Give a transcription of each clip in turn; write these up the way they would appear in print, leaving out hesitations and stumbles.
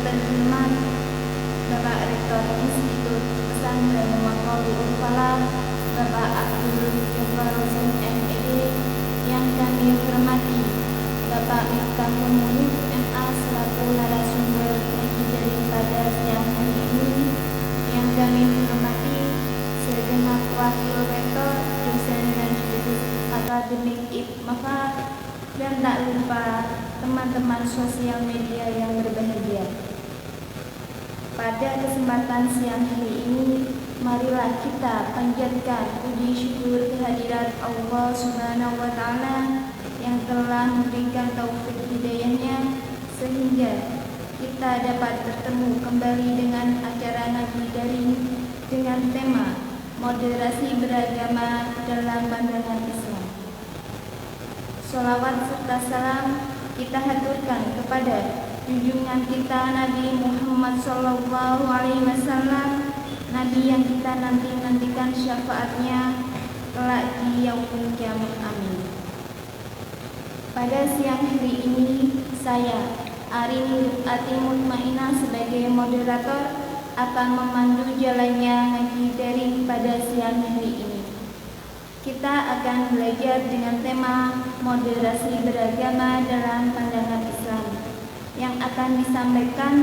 berteman Bapak Rektor Institut Pesantren Matlabul Falah, Bapak Abdul Jabbar Rosin MED, yang kami hormati Bapak Miftahul Munif MA selaku narasumber daripada siang hari ini, yang kami hormati segenap wakil rektor, dosen dan studis akademik IPMAFA, dan tak lupa teman-teman sosial media yang berbahagia. Pada kesempatan siang hari ini, marilah kita panjatkan puji syukur kehadirat Allah Subhanahu wa Ta'ala yang telah memberikan taufik hidayahnya sehingga kita dapat bertemu kembali dengan acara ngaji daring dengan tema moderasi beragama dalam pandangan Islam. Sholawat serta salam kita haturkan kepada junjungan kita Nabi Muhammad SAW, Nabi yang kita nantikan syafaatnya kelak di yaumul kiamat. Amin. Pada siang hari ini, saya Arini Ati Mutmainah sebagai moderator akan memandu jalannya ngaji daring pada siang hari ini. Kita akan belajar dengan tema moderasi beragama dalam pandangan Islam yang akan disampaikan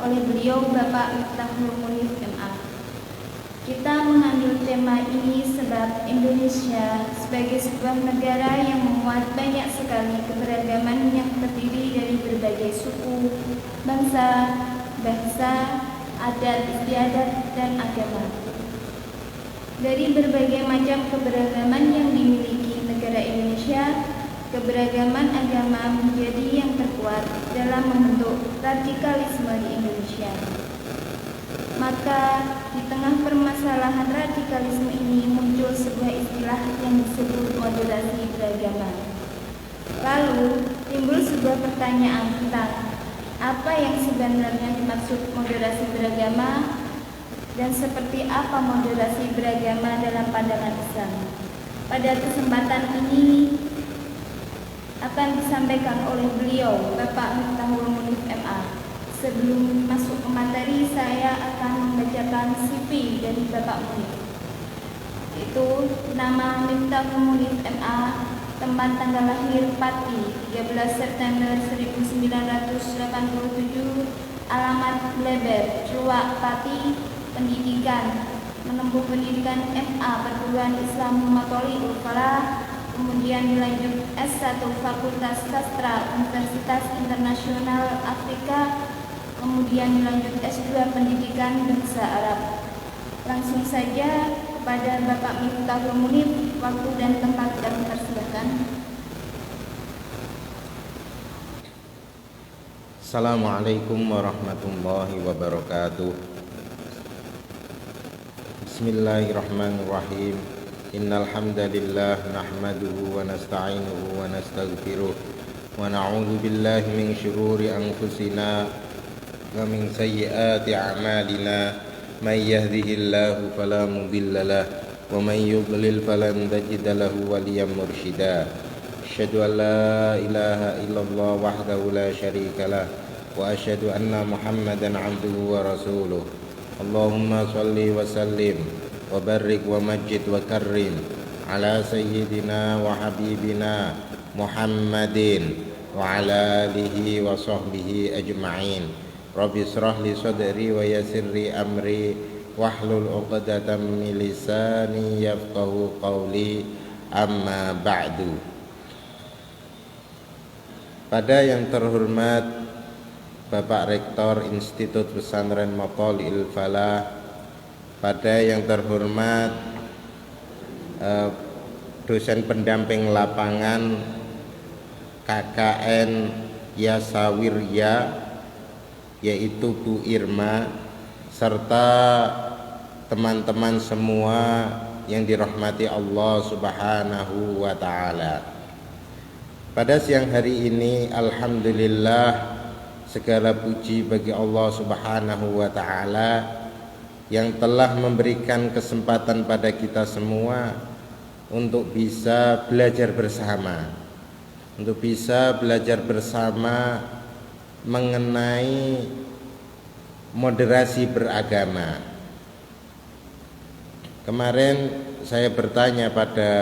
oleh beliau Bapak Miftahul Munif MA. Kita mengambil tema ini sebab Indonesia sebagai sebuah negara yang memuat banyak sekali keberagaman yang terdiri dari berbagai suku, bangsa, adat istiadat, dan agama. Dari berbagai macam keberagaman yang dimiliki negara Indonesia, keberagaman agama menjadi yang terkuat dalam membentuk radikalisme di Indonesia. Maka di tengah permasalahan radikalisme ini muncul sebuah istilah yang disebut moderasi beragama. Lalu timbul sebuah pertanyaan tentang apa yang sebenarnya dimaksud moderasi beragama dan seperti apa moderasi beragama dalam pandangan Islam. Pada kesempatan ini akan disampaikan oleh beliau Bapak Miftahul Munif MA. Sebelum masuk ke materi, saya akan membacakan CV dari Bapak Munif. Itu nama Miftahul Munif MA, tempat tanggal lahir Pati 13 September 1987, alamat Bleber, Cuak, Pati. Pendidikan, menempuh pendidikan MA Perguruan Islam Matlabul Falah, kemudian dilanjut S1 Fakultas Sastra Universitas Internasional Afrika, kemudian dilanjut S2 Pendidikan Bahasa Arab. Langsung saja kepada Bapak Miftahul Munif, waktu dan tempat kami persilakan. Assalamualaikum warahmatullahi wabarakatuh. Bismillahirrahmanirrahim. Innal hamdalillah nahmaduhu wa nasta'inuhu wa nastaghfiruh wa na'udzu billahi min syururi anfusina wa min sayyiati a'malina. May yahdihillahu fala mudilla lahu wa may yudlil falan tajida lahu waliyyan mursyida. Asyhadu an la ilaha illallah wahdahu la syarika lah wa asyhadu anna Muhammadan 'abduhu wa rasuluh. Allahumma salli wa sallim wa barik wa majid wa karrim ala sayyidina wa habibina Muhammadin wa ala alihi wa sahbihi ajma'in. Rabbi israh li sadri wa yassirli amri wahlul 'uqdatam min lisani yafqahu qawli, amma ba'du. Pada yang terhormat Bapak Rektor Institut Pesantren Matlabul Falah, pada yang terhormat dosen pendamping lapangan KKN Yasawirya, yaitu Bu Irma, serta teman-teman semua yang dirahmati Allah Subhanahu wa Ta'ala. Pada siang hari ini, alhamdulillah, segala puji bagi Allah Subhanahu wa Ta'ala yang telah memberikan kesempatan pada kita semua untuk bisa belajar bersama, mengenai moderasi beragama. Kemarin saya bertanya pada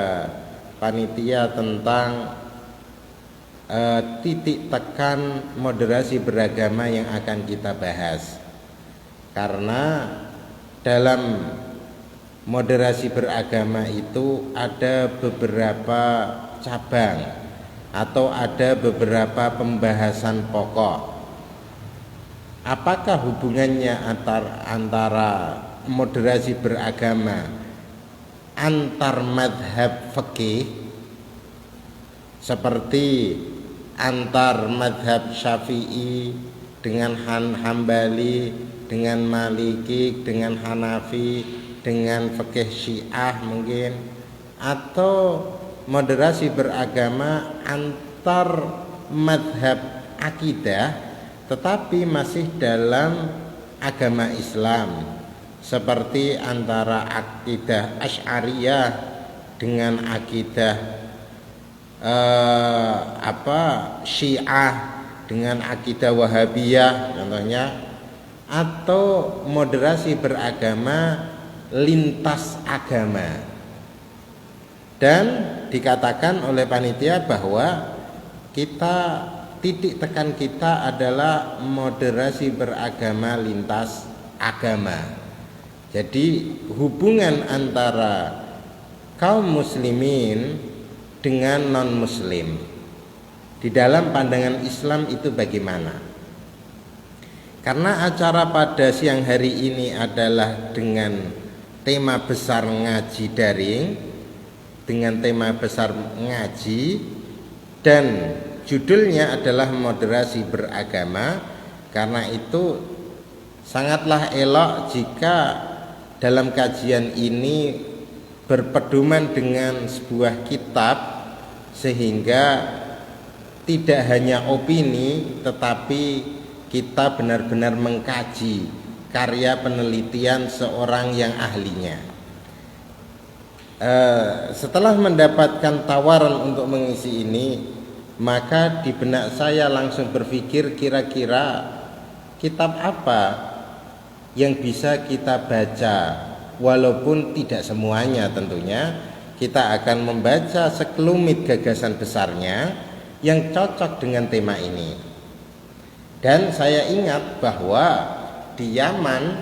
panitia tentang titik tekan moderasi beragama yang akan kita bahas. Karena dalam moderasi beragama itu ada beberapa cabang atau ada beberapa pembahasan pokok. Apakah hubungannya antara moderasi beragama antar madhab fikih seperti antar madhab Syafi'i dengan Hambali, dengan Maliki, dengan Hanafi, dengan fikih Syiah mungkin, atau moderasi beragama antar madhab akidah tetapi masih dalam agama Islam, seperti antara akidah Asy'ariyah dengan akidah Syiah dengan akidah Wahabiyah contohnya, atau moderasi beragama lintas agama. Dan dikatakan oleh panitia bahwa titik tekan kita adalah moderasi beragama lintas agama. Jadi hubungan antara kaum muslimin dengan non muslim di dalam pandangan Islam itu bagaimana? Karena acara pada siang hari ini adalah dengan tema besar ngaji daring, dengan tema besar ngaji, dan judulnya adalah moderasi beragama. Karena itu sangatlah elok jika dalam kajian ini berpedoman dengan sebuah kitab, sehingga tidak hanya opini tetapi kita benar-benar mengkaji karya penelitian seorang yang ahlinya. Setelah mendapatkan tawaran untuk mengisi ini, maka di benak saya langsung berpikir kira-kira kitab apa yang bisa kita baca, walaupun tidak semuanya tentunya. Kita akan membaca sekelumit gagasan besarnya yang cocok dengan tema ini. Dan saya ingat bahwa di Yaman,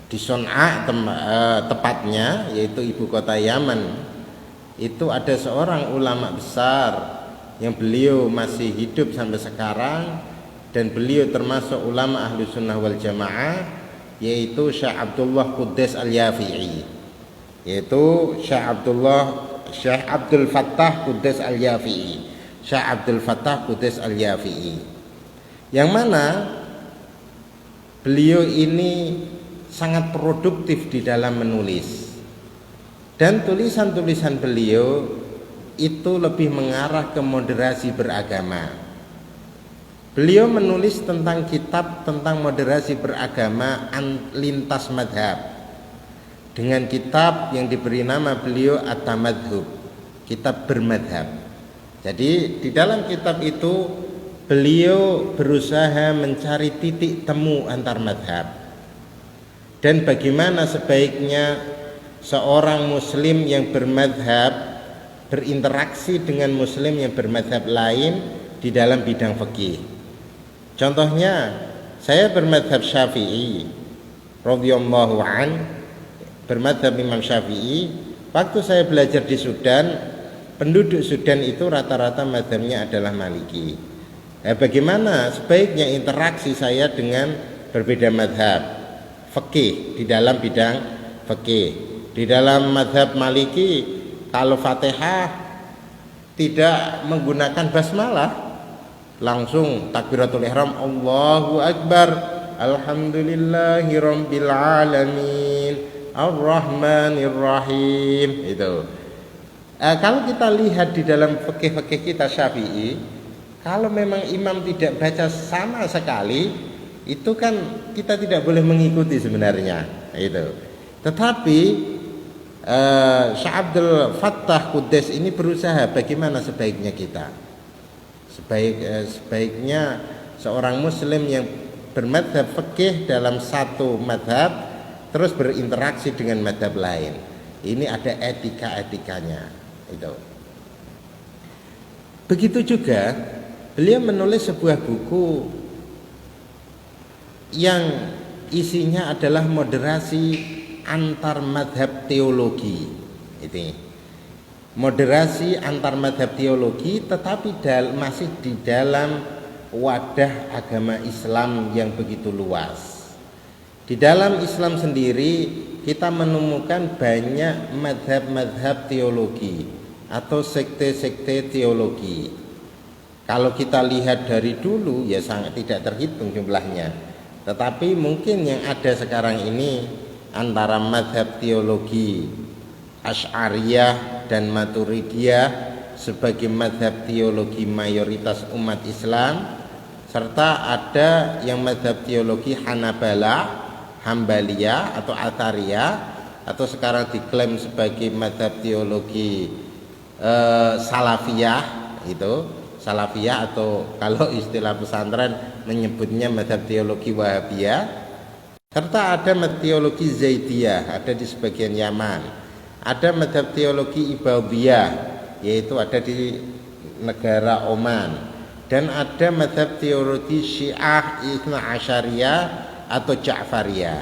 di Son'a tepatnya, yaitu ibu kota Yaman, itu ada seorang ulama besar yang beliau masih hidup sampai sekarang, dan beliau termasuk ulama ahlu sunnah wal jamaah, yaitu Syekh Abdullah Quddis Al-Yafi'i, yaitu Syekh Abdul Fattah Quddis Al-Yafi'i, Syekh Abdul Fattah Quddis Al-Yafi'i, yang mana beliau ini sangat produktif di dalam menulis, dan tulisan-tulisan beliau itu lebih mengarah ke moderasi beragama. Beliau menulis tentang kitab tentang moderasi beragama lintas madhab dengan kitab yang diberi nama beliau At-Tamadhub, kitab bermadhab. Jadi di dalam kitab itu beliau berusaha mencari titik temu antar madhab dan bagaimana sebaiknya seorang muslim yang bermadhab berinteraksi dengan muslim yang bermadhab lain di dalam bidang fikih. Contohnya, saya bermadhab Syafi'i radhiyallahu an, bermadhab Imam Syafi'i. Waktu saya belajar di Sudan, penduduk Sudan itu rata-rata madhabnya adalah Maliki. Bagaimana sebaiknya interaksi saya dengan berbeda madhab fikih di dalam bidang fikih? Di dalam madhab Maliki, kalau Fatihah tidak menggunakan basmalah, langsung takbiratul ihram, Allahu Akbar, alhamdulillahi rabbil alamin, ar-rahmanir rahim. Itu. Kalau kita lihat di dalam fikih-fikih kita Syafi'i, kalau memang imam tidak baca sama sekali, itu kan kita tidak boleh mengikuti sebenarnya. Itu. Tetapi Syekh Abdul Fattah Quddis ini berusaha bagaimana sebaiknya kita, sebaiknya seorang muslim yang bermadhab fikih dalam satu madhab terus berinteraksi dengan madhab lain. Ini ada etika-etikanya itu. Begitu juga beliau menulis sebuah buku yang isinya adalah moderasi antar madhab teologi. Itu moderasi antar madhab teologi, tetapi masih di dalam wadah agama Islam yang begitu luas. Di dalam Islam sendiri kita menemukan banyak madhab-madhab teologi atau sekte-sekte teologi. Kalau kita lihat dari dulu ya sangat tidak terhitung jumlahnya. Tetapi mungkin yang ada sekarang ini antara madhab teologi Asy'ariyah dan Maturidiyah sebagai madhab teologi mayoritas umat Islam, serta ada yang madhab teologi Hanabalah, Hambaliyah atau Athariyah, atau sekarang diklaim sebagai madhab teologi Salafiyah itu. Salafiyah atau kalau istilah pesantren menyebutnya madhab teologi Wahabiyah, serta ada madhab teologi Zaidiyah, ada di sebagian Yaman, ada madhab teologi Ibadiyah, yaitu ada di negara Oman, dan ada madhab teologi Syiah Itsna Asyariyah atau Ja'fariyah.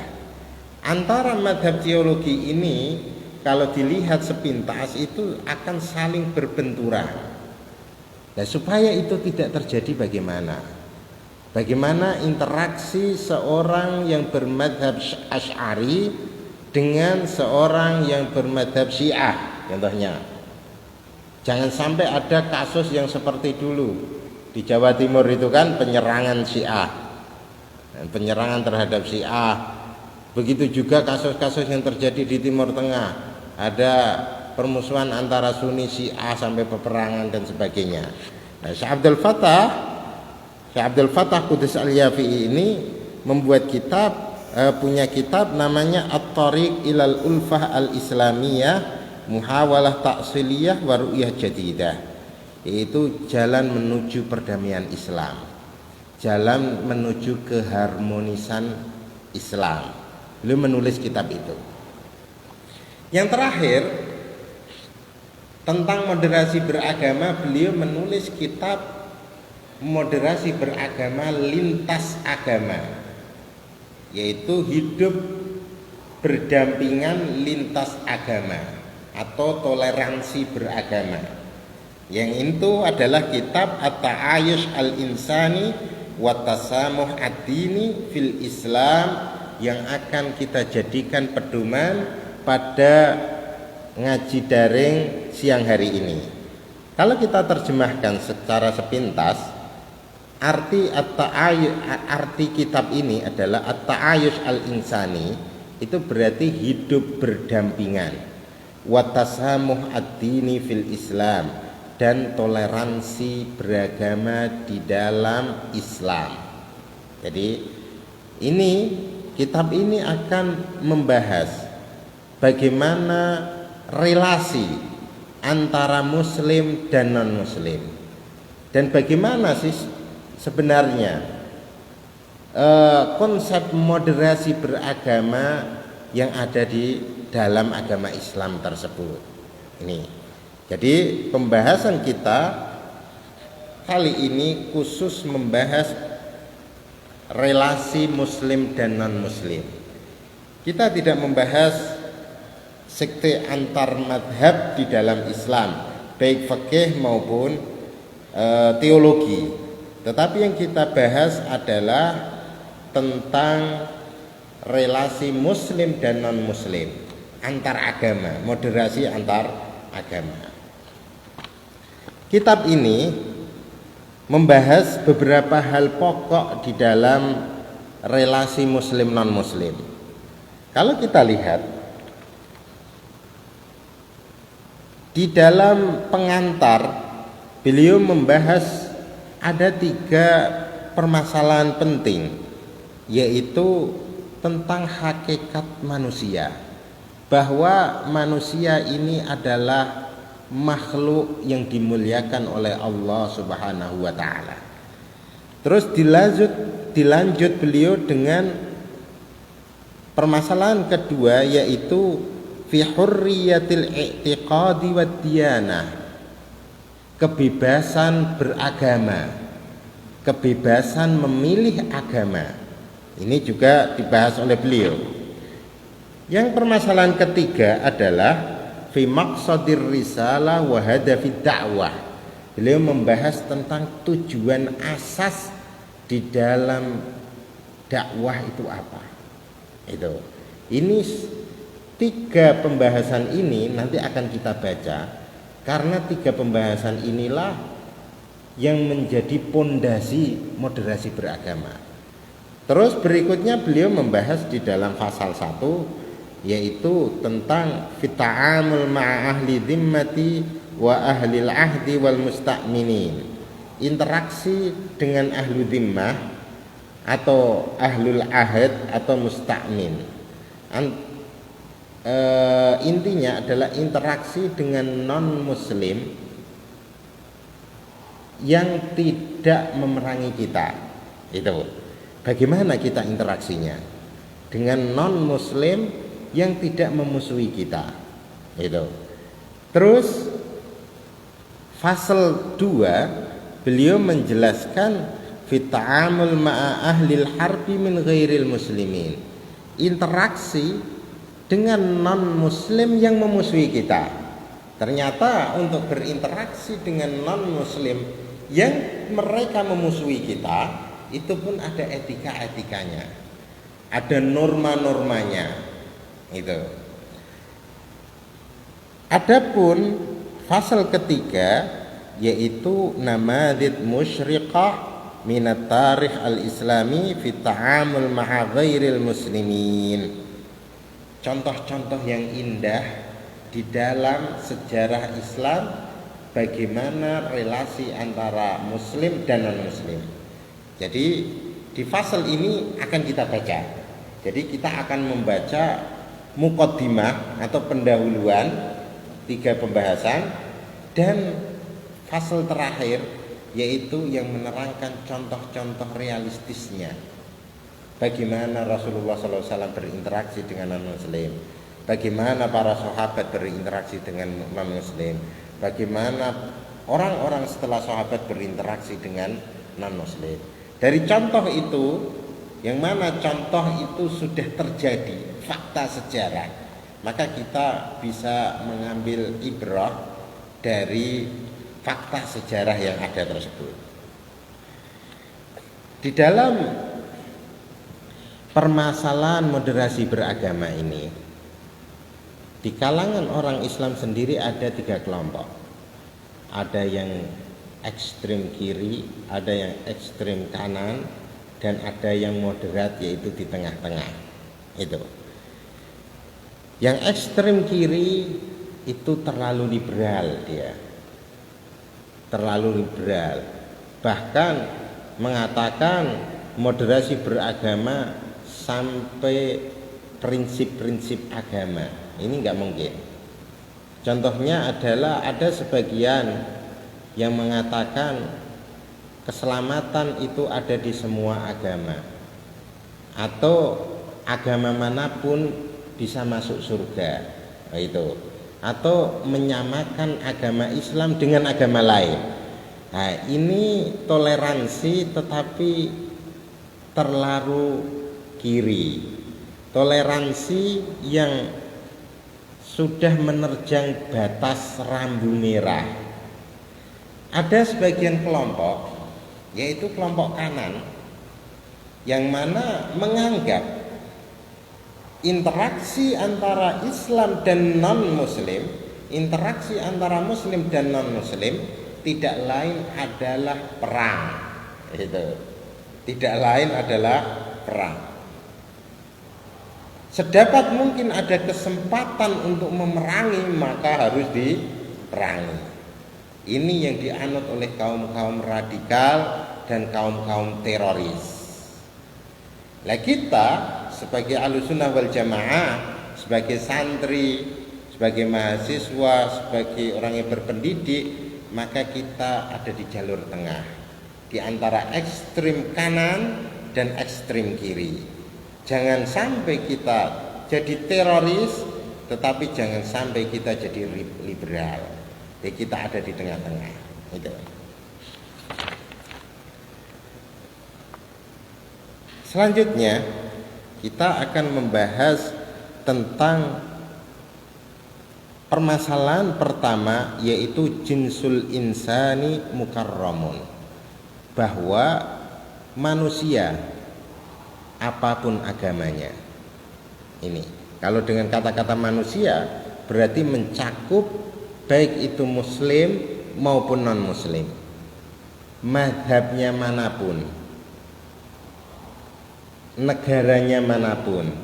Antara madhab teologi ini kalau dilihat sepintas itu akan saling berbenturan. Nah, supaya itu tidak terjadi bagaimana? Bagaimana interaksi seorang yang bermadhab Asy'ari dengan seorang yang bermadhab Syiah contohnya. Jangan sampai ada kasus yang seperti dulu di Jawa Timur itu kan penyerangan Syiah, penyerangan terhadap Syiah. Begitu juga kasus-kasus yang terjadi di Timur Tengah, ada permusuhan antara Sunni Syiah sampai peperangan dan sebagainya. Nah, Syekh Abdul Fattah Qudus Al-Yafi'i ini membuat punya kitab namanya At-Thariq ilal Ulfah Al-Islamiyah Muhawalah Ta'siliyah wa Ru'yah Jadidah, yaitu jalan menuju perdamaian Islam, jalan menuju keharmonisan Islam. Beliau menulis kitab itu. Yang terakhir tentang moderasi beragama, beliau menulis kitab moderasi beragama lintas agama, yaitu hidup berdampingan lintas agama atau toleransi beragama. Yang itu adalah kitab At-Ta'ayush Al-Insani wa Tasamuh Ad-Dini fil Islam, yang akan kita jadikan pedoman pada ngaji daring siang hari ini. Kalau kita terjemahkan secara sepintas, arti kitab ini adalah At-Ta'ayush Al-Insani, itu berarti hidup berdampingan, wa tasamuh ad-dini fil Islam, dan toleransi beragama di dalam Islam. Jadi kitab ini akan membahas bagaimana relasi antara muslim dan non muslim, dan bagaimana sih sebenarnya konsep moderasi beragama yang ada di dalam agama Islam tersebut. Ini jadi pembahasan kita kali ini khusus membahas relasi muslim dan non muslim. Kita tidak membahas sekte antar madhab di dalam Islam, baik fikih maupun teologi. Tetapi yang kita bahas adalah tentang relasi muslim dan non muslim, antar agama, moderasi antar agama. Kitab ini membahas beberapa hal pokok di dalam relasi muslim non muslim. Kalau kita lihat di dalam pengantar, beliau membahas ada 3 permasalahan penting, yaitu tentang hakikat manusia, bahwa manusia ini adalah makhluk yang dimuliakan oleh Allah Subhanahu wa taala. Terus dilanjut beliau dengan permasalahan kedua, yaitu fi hurriyatil i'tiqadi wad diyanah, kebebasan beragama, kebebasan memilih agama. Ini juga dibahas oleh beliau. Yang permasalahan ketiga adalah fi maqsadir risalah wa hadafid da'wah. Beliau membahas tentang tujuan asas di dalam dakwah itu apa. Itu. Ini 3 pembahasan ini nanti akan kita baca, karena 3 pembahasan inilah yang menjadi pondasi moderasi beragama. Terus berikutnya beliau membahas di dalam pasal 1, yaitu tentang fita'amul ma'a ahli dhimmati wa ahlil ahdi wal musta'minin, interaksi dengan ahlu dhimmah atau ahlul ahad atau musta'min. Intinya adalah interaksi dengan non muslim yang tidak memerangi kita. Itu bagaimana kita interaksinya dengan non muslim yang tidak memusuhi kita. Itu. Terus fasal 2 beliau menjelaskan fita'amul ma'a ahlil harbi min ghairil muslimin, interaksi dengan non muslim yang memusuhi kita. Ternyata untuk berinteraksi dengan non muslim yang mereka memusuhi kita, itu pun ada etika-etikanya, ada norma-normanya. Itu. Adapun fasal ketiga, yaitu namadzid musyriqah minat tarikh al-islami fi ta'amul ma'a ghairil muslimin, contoh-contoh yang indah di dalam sejarah Islam bagaimana relasi antara muslim dan non muslim. Jadi di fasal ini akan kita baca. Jadi kita akan membaca muqaddimah atau pendahuluan 3 pembahasan, dan fasal terakhir yaitu yang menerangkan contoh-contoh realistisnya, bagaimana Rasulullah SAW berinteraksi dengan non-muslim, bagaimana para sahabat berinteraksi dengan non-muslim, bagaimana orang-orang setelah sahabat berinteraksi dengan non-muslim. Dari contoh itu, yang mana contoh itu sudah terjadi, fakta sejarah, maka kita bisa mengambil ibrah dari fakta sejarah yang ada tersebut. Di dalam permasalahan moderasi beragama ini, di kalangan orang Islam sendiri ada 3 kelompok. Ada yang ekstrem kiri, ada yang ekstrem kanan, dan ada yang moderat, yaitu di tengah-tengah. Itu. Yang ekstrem kiri itu terlalu liberal dia. Terlalu liberal, bahkan mengatakan moderasi beragama sampai prinsip-prinsip agama. Ini enggak mungkin. Contohnya adalah ada sebagian yang mengatakan keselamatan itu ada di semua agama, atau agama manapun bisa masuk surga. Itu. Atau menyamakan agama Islam dengan agama lain. Nah, ini toleransi tetapi terlalu kiri. Toleransi yang sudah menerjang batas rambu merah. Ada sebagian kelompok, yaitu kelompok kanan, yang mana menganggap interaksi antara Islam dan non-muslim, interaksi antara muslim dan non-muslim tidak lain adalah perang. Itu. Tidak lain adalah perang. Sedapat mungkin ada kesempatan untuk memerangi, maka harus diperangi. Ini yang dianut oleh kaum-kaum radikal dan kaum-kaum teroris. Nah, kita sebagai Ahlussunnah wal Jamaah, sebagai santri, sebagai mahasiswa, sebagai orang yang berpendidik, maka kita ada di jalur tengah, di antara ekstrem kanan dan ekstrem kiri. Jangan sampai kita jadi teroris, tetapi jangan sampai kita jadi liberal. Jadi kita ada di tengah-tengah. Itu. Selanjutnya kita akan membahas tentang permasalahan pertama, yaitu jinsul insani mukarramun, bahwa manusia apapun agamanya, ini kalau dengan kata-kata manusia berarti mencakup baik itu muslim maupun non muslim, mazhabnya manapun, negaranya manapun,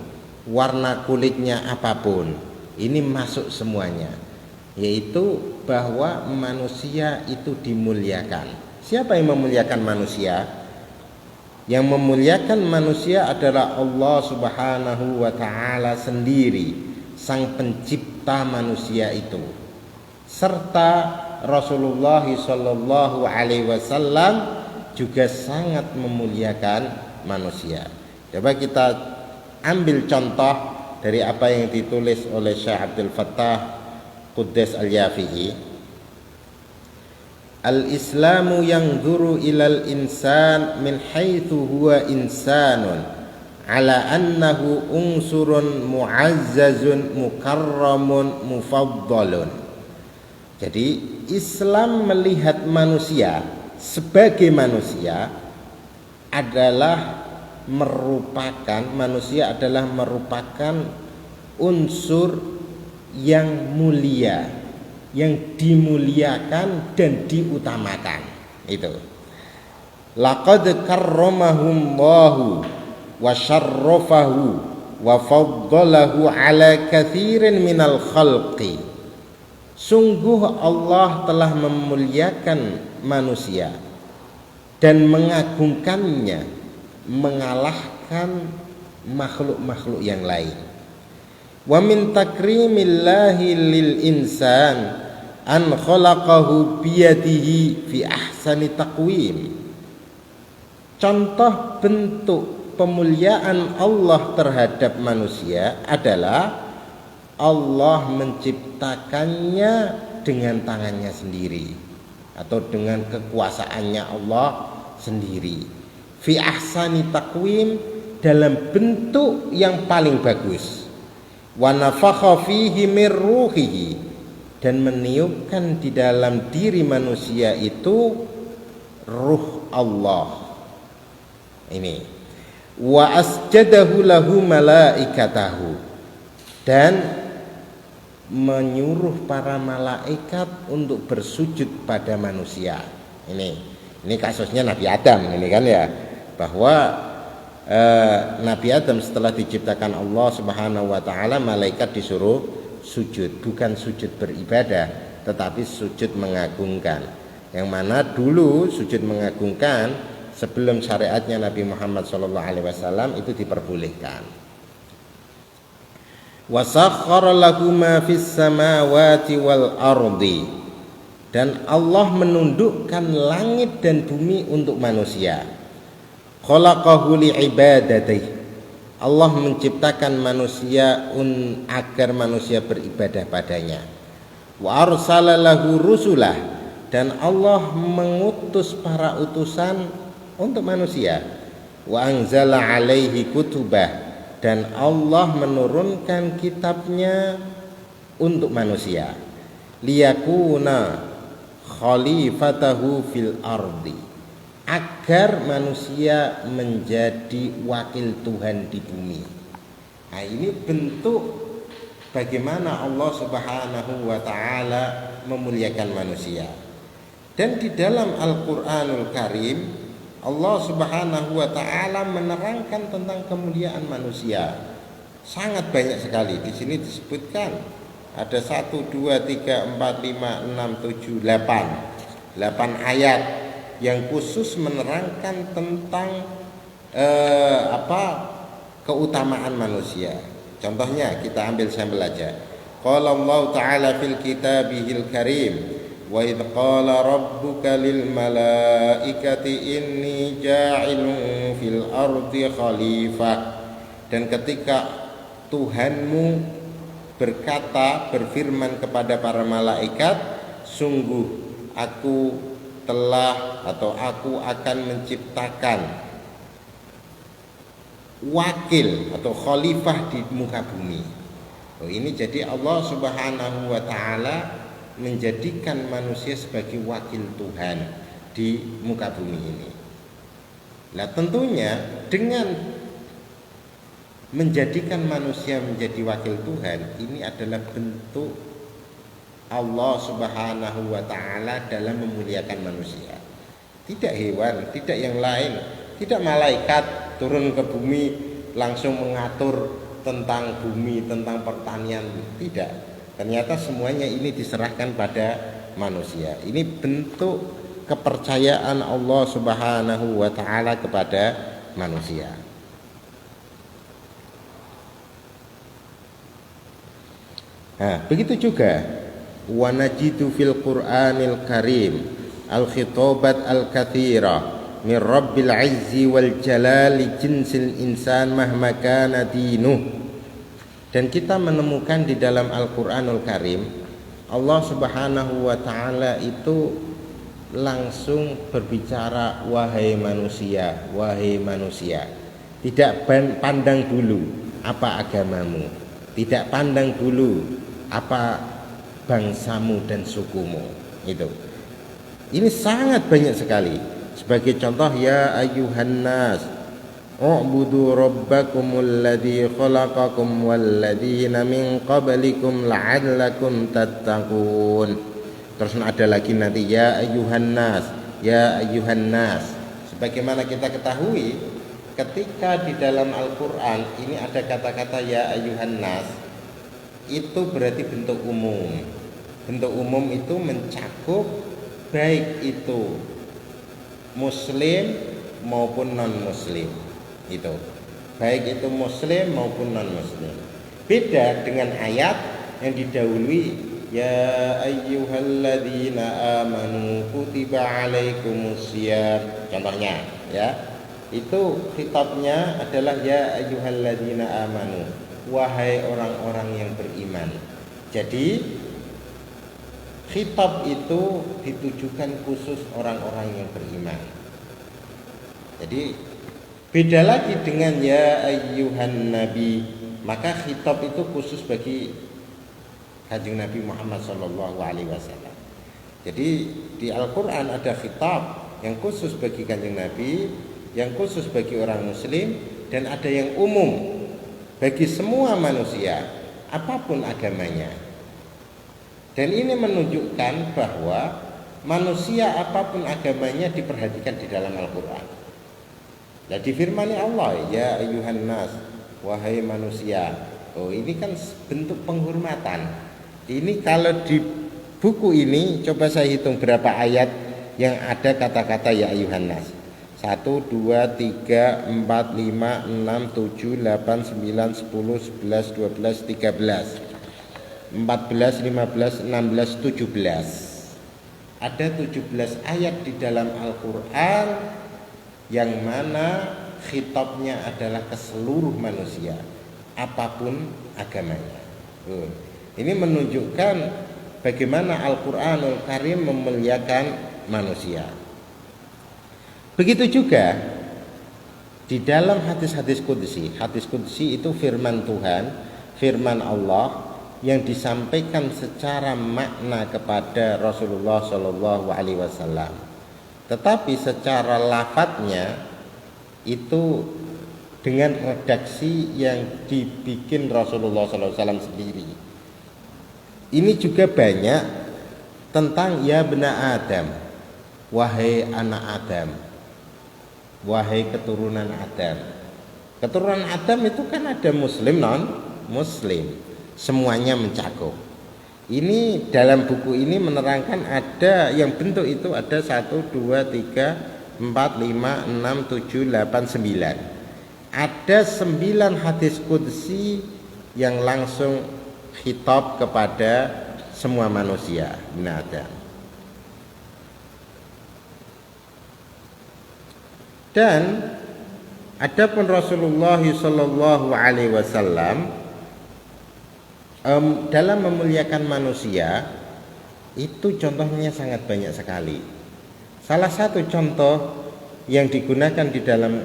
warna kulitnya apapun, ini masuk semuanya. Yaitu bahwa manusia itu dimuliakan. Siapa yang memuliakan manusia? Yang memuliakan manusia adalah Allah Subhanahu wa ta'ala sendiri, sang pencipta manusia itu, serta Rasulullah sallallahu alaihi wasallam juga sangat memuliakan manusia. Coba kita ambil contoh dari apa yang ditulis oleh Syekh Abdul Fattah Quddas Al-Yafi'i. Al-Islamu yanzuru ilal insan min haitsu huwa insanun ala annahu unsurun mu'azzazun mukarramun mufaddalun. Jadi Islam melihat manusia sebagai manusia adalah merupakan unsur yang mulia, yang dimuliakan dan diutamakan. Itu. Laqad karramahullahu wa syarrafahu wa faddalahu ala katsirin minal khalqi. Sungguh Allah telah memuliakan manusia dan mengagungkannya, mengalahkan makhluk-makhluk yang lain. Wa min takrimillahi lil insan an khalaqahu biyadihi fi ahsani taqwim. Contoh bentuk pemuliaan Allah terhadap manusia adalah Allah menciptakannya dengan tangannya sendiri atau dengan kekuasaannya Allah sendiri. Fi ahsani taqwim, dalam bentuk yang paling bagus. Wa nafakha fihi min ruhihi, dan meniupkan di dalam diri manusia itu ruh Allah. Ini. Wa asjadahu lahu malaikatahu, dan menyuruh para malaikat untuk bersujud pada manusia. Ini kasusnya Nabi Adam ini kan ya, bahwa Nabi Adam setelah diciptakan Allah Subhanahu wa taala, malaikat disuruh sujud, bukan sujud beribadah tetapi sujud mengagungkan. Yang mana dulu sujud mengagungkan sebelum syariatnya Nabi Muhammad SAW itu diperbolehkan. Wa sakhkhara lahu ma fis samawati wal ardi, dan Allah menundukkan langit dan bumi untuk manusia. Khalaqahu li'ibadatihi, Allah menciptakan manusia agar manusia beribadah padanya. Wa arsala lahu rusulah, dan Allah mengutus para utusan untuk manusia. Wa anzala alaihi kutubah, dan Allah menurunkan kitabnya untuk manusia. Liyakuna khalifatahu fil ardi, agar manusia menjadi wakil Tuhan di bumi. Nah, ini bentuk bagaimana Allah Subhanahu wa taala memuliakan manusia. Dan di dalam Al-Qur'anul Karim, Allah Subhanahu wa taala menerangkan tentang kemuliaan manusia. Sangat banyak sekali. Di sini disebutkan ada 1 2 3 4 5 6 7 8 ayat yang khusus menerangkan tentang keutamaan manusia. Contohnya kita ambil sampel aja. Qala Allah taala fil kitabihil karim Wa idh qala rabbuka lil malaikati inni ja'ilun fil ardi khalifah. Dan ketika Tuhanmu berfirman kepada para malaikat, sungguh aku akan menciptakan wakil atau khalifah di muka bumi. Ini jadi Allah Subhanahu wa taala menjadikan manusia sebagai wakil Tuhan di muka bumi ini. Nah, tentunya dengan menjadikan manusia menjadi wakil Tuhan, ini adalah bentuk Allah Subhanahu wa taala dalam memuliakan manusia. Tidak hewan, tidak yang lain, tidak malaikat turun ke bumi langsung mengatur tentang bumi, tentang pertanian, tidak. Ternyata semuanya ini diserahkan pada manusia. Ini bentuk kepercayaan Allah Subhanahu wa taala kepada manusia. Nah, begitu juga wa najidu fil Qur'anil Karim al-khitabat al-katsira min rabbil izzi wal jalali jinsil insan mahma kana dinuh. Dan kita menemukan di dalam Al-Qur'anul Karim Allah Subhanahu wa taala itu langsung berbicara, wahai manusia, wahai manusia. Tidak pandang dulu apa agamamu, tidak pandang dulu apa bangsamu dan sukumu. Itu. Ini sangat banyak sekali. Sebagai contoh, ya ayyuhan nas u'budu rabbakumul ladzi khalaqakum walladzina min qablikum la'allakum tattaqun. Terus ada lagi nanti ya ayyuhan nas, ya ayyuhan nas. Sebagaimana kita ketahui, ketika di dalam Al-Qur'an ini ada kata-kata ya ayyuhan nas, itu berarti bentuk umum. Bentuk umum itu mencakup baik itu muslim maupun non muslim. Itu baik itu muslim maupun non muslim. Beda dengan ayat yang didahului ya ayyuhalladzina amanu kutiba alaikumusiyam. Contohnya ya, itu khitabnya adalah ya ayyuhalladzina amanu, wahai orang-orang yang beriman. Jadi khitab itu ditujukan khusus orang-orang yang beriman. Jadi beda lagi dengan ya ayyuhan nabi, maka khitab itu khusus bagi Kanjeng Nabi Muhammad SAW. Jadi di Al-Quran ada khitab yang khusus bagi Kanjeng Nabi, yang khusus bagi orang muslim, dan ada yang umum bagi semua manusia apapun agamanya. Dan ini menunjukkan bahwa manusia apapun agamanya diperhatikan di dalam Al-Quran. Nah, difirmani Allah, ya ayyuhan nas, wahai manusia. Oh, ini kan bentuk penghormatan. Ini kalau di buku ini coba saya hitung berapa ayat yang ada kata-kata ya ayyuhan nas. 1, 2, 3, 4, 5, 6, 7, 8, 9, 10, 11, 12, 13 14, 15, 16, 17. Ada 17 ayat di dalam Al-Quran yang mana khitabnya adalah ke seluruh manusia apapun agamanya. Ini menunjukkan bagaimana Al-Quranul Karim memuliakan manusia. Begitu juga di dalam hadis-hadis qudsi. Hadis qudsi itu firman Tuhan, firman Allah yang disampaikan secara makna kepada Rasulullah SAW. Tetapi secara lafadznya itu dengan redaksi yang dibikin Rasulullah SAW sendiri. Ini juga banyak tentang ya bena Adam, wahai anak Adam, wahai keturunan Adam. Keturunan Adam itu kan ada muslim, non muslim, semuanya mencakup. Ini dalam buku ini menerangkan ada yang bentuk itu ada 1, 2, 3, 4, 5, 6, 7, 8, 9. Ada 9 hadis qudsi yang langsung khitab kepada semua manusia, bin Adam. Dan adapun Rasulullah sallallahu alaihi wasallam dalam memuliakan manusia itu contohnya sangat banyak sekali. Salah satu contoh yang digunakan di dalam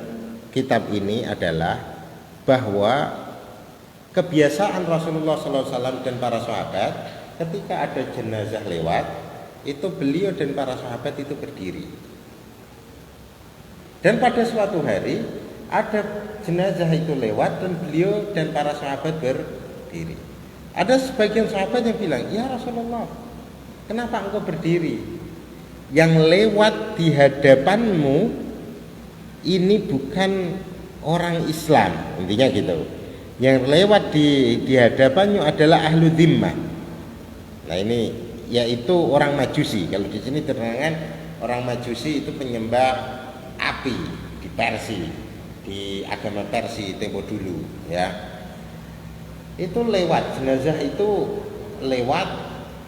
kitab ini adalah bahwa kebiasaan Rasulullah SAW dan para sahabat ketika ada jenazah lewat, itu beliau dan para sahabat itu berdiri. Dan pada suatu hari ada jenazah itu lewat dan beliau dan para sahabat berdiri. Ada sebagian sahabat yang bilang, "Ya Rasulullah, kenapa engkau berdiri? Yang lewat di hadapanmu ini bukan orang Islam," intinya gitu. Yang lewat di hadapanmu adalah ahlu dhimmah. Nah ini yaitu orang Majusi. Kalau di sini terangkan orang Majusi itu penyembah api di Persia, di agama Persia tempo dulu, ya. Itu lewat, jenazah itu lewat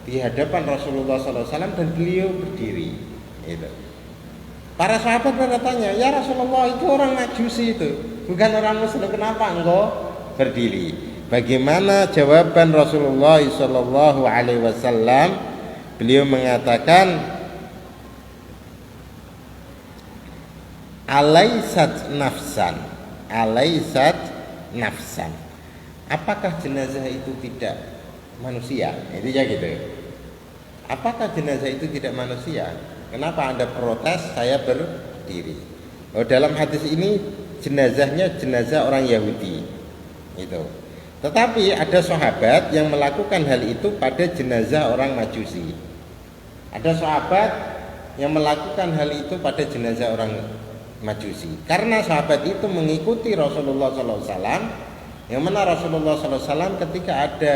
di hadapan Rasulullah SAW dan beliau berdiri. Itu. Para sahabat bertanya, "Ya Rasulullah, itu orang Majusi itu, bukan orang Muslim, kenapa engkau berdiri?" Bagaimana jawaban Rasulullah SAW? Beliau mengatakan, alaisat nafsan. Apakah jenazah itu tidak manusia? Itu ya gitu. Apakah jenazah itu tidak manusia? Kenapa Anda protes saya berdiri? Oh, dalam hadis ini jenazahnya jenazah orang Yahudi. Itu. Tetapi ada sahabat yang melakukan hal itu pada jenazah orang Majusi. Ada sahabat yang melakukan hal itu pada jenazah orang Majusi. Karena sahabat itu mengikuti Rasulullah SAW, yang mana Rasulullah SAW ketika ada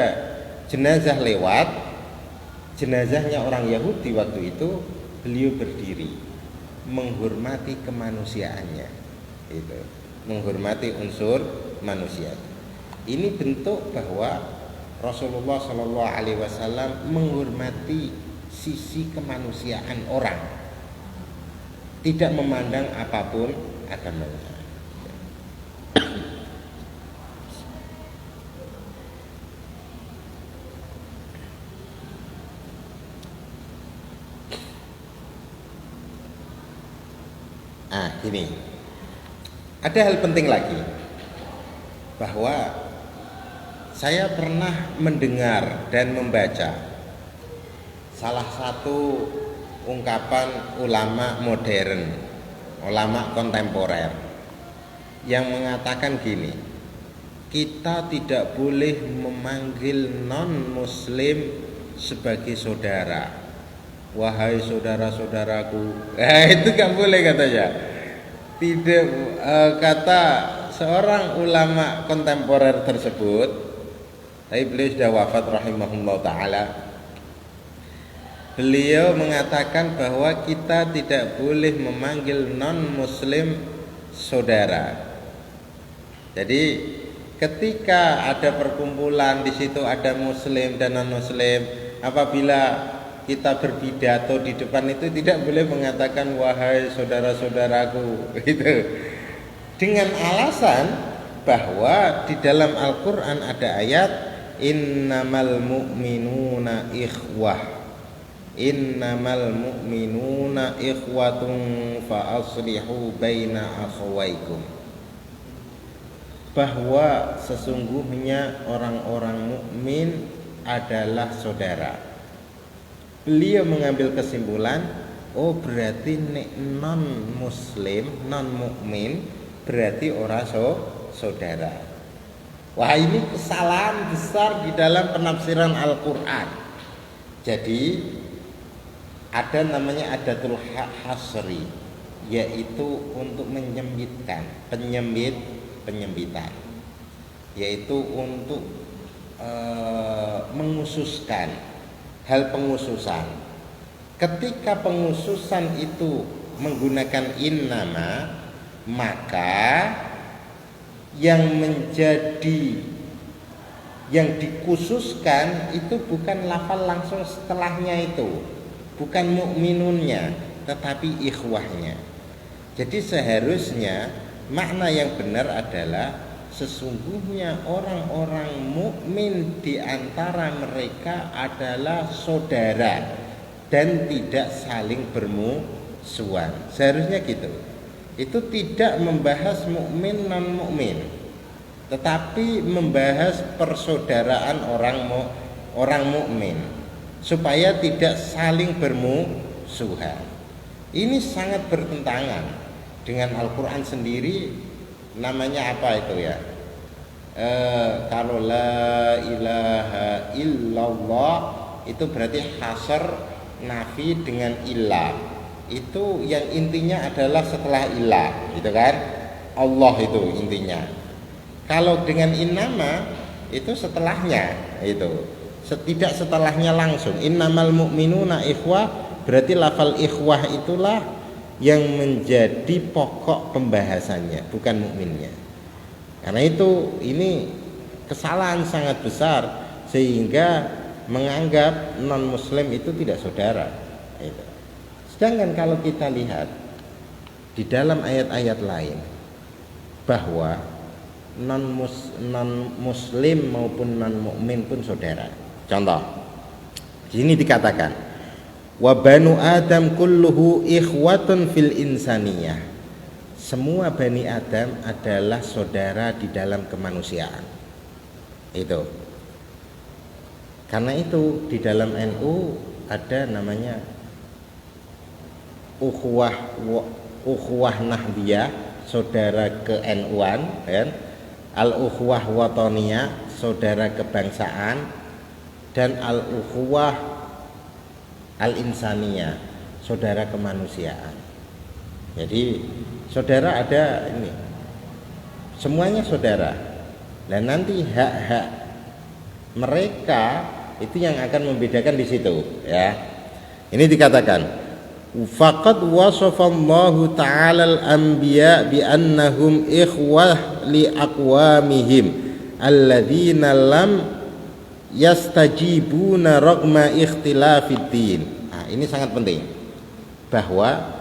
jenazah lewat, jenazahnya orang Yahudi waktu itu, beliau berdiri menghormati kemanusiaannya, itu, menghormati unsur manusia. Ini bentuk bahwa Rasulullah SAW menghormati sisi kemanusiaan orang, tidak memandang apapun agamanya. Gini, ada hal penting lagi, bahwa saya pernah mendengar dan membaca salah satu ungkapan ulama modern, ulama kontemporer, yang mengatakan gini, kita tidak boleh memanggil non-muslim sebagai saudara. Wahai saudara-saudaraku, itu gak boleh katanya. Tidak, kata seorang ulama kontemporer tersebut, tapi beliau sudah wafat rahimahullah ta'ala. Beliau mengatakan bahwa kita tidak boleh memanggil non-muslim saudara. Jadi ketika ada perkumpulan, di situ ada muslim dan non-muslim, apabila kita berpidato di depan itu tidak boleh mengatakan wahai saudara-saudaraku, gitu. Dengan alasan bahwa di dalam Al-Qur'an ada ayat innamal mu'minuna ikhwah. Innamal mu'minuna ikhwatun fa aslihu baina akhawaikum. Bahwa sesungguhnya orang-orang mukmin adalah saudara. Beliau mengambil kesimpulan, oh berarti nek non muslim, non mukmin berarti orang saudara. Wah, ini kesalahan besar di dalam penafsiran Al-Qur'an. Jadi ada namanya adatul hasri, yaitu untuk menyempitkan, penyempitan, yaitu untuk menghususkan. Hal pengususan, ketika pengususan itu menggunakan innama, maka yang menjadi, yang dikhususkan itu bukan lafal langsung setelahnya itu, bukan mukminunnya, tetapi ikhwahnya. Jadi seharusnya makna yang benar adalah sesungguhnya orang-orang mukmin di antara mereka adalah saudara dan tidak saling bermusuhan. Seharusnya gitu. Itu tidak membahas mukmin non mukmin, tetapi membahas persaudaraan orang mukmin supaya tidak saling bermusuhan. Ini sangat bertentangan dengan Al-Quran sendiri. Namanya apa itu ya? Kalau la ilaha illallah itu berarti hasr nafi dengan ilah. Itu yang intinya adalah setelah ilah, gitu kan? Allah itu intinya. Kalau dengan innama itu setelahnya, itu tidak setelahnya langsung. Innamal mu'minuna ikhwah, berarti lafal ikhwah itulah yang menjadi pokok pembahasannya, bukan mukminnya. Karena itu ini kesalahan sangat besar sehingga menganggap non muslim itu tidak saudara. Itu. Sedangkan kalau kita lihat di dalam ayat-ayat lain bahwa non muslim maupun non mukmin pun saudara. Contoh, di sini dikatakan wa banu adam kulluhu ikhwatun fil insaniyah. Semua bani Adam adalah saudara di dalam kemanusiaan. Itu. Karena itu di dalam NU ada namanya ukhuwah nahdiyah, saudara ke NU-an, kan? Al-ukhuwah watoniyah, saudara kebangsaan, dan al-ukhuwah al-insaniyah, saudara kemanusiaan. Jadi saudara ada ini, semuanya saudara. Dan nanti hak-hak mereka itu yang akan membedakan di situ, ya. Ini dikatakan faqad wasafallahu ta'ala al-anbiya bi annahum ikhwah li aqwamihim alladzina lam yastajibuna ragma ikhtilafid din. Nah, ini sangat penting bahwa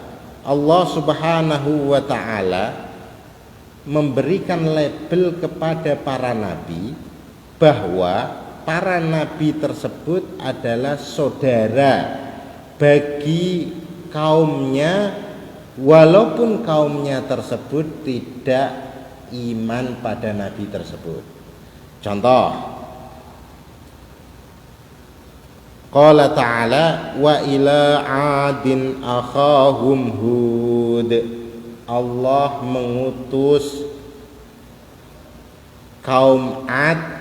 Allah Subhanahu wa taala memberikan label kepada para nabi bahwa para nabi tersebut adalah saudara bagi kaumnya, walaupun kaumnya tersebut tidak iman pada nabi tersebut. Contoh, qala ta'ala wa ila 'adin akhahum hud. Allah mengutus kaum Ad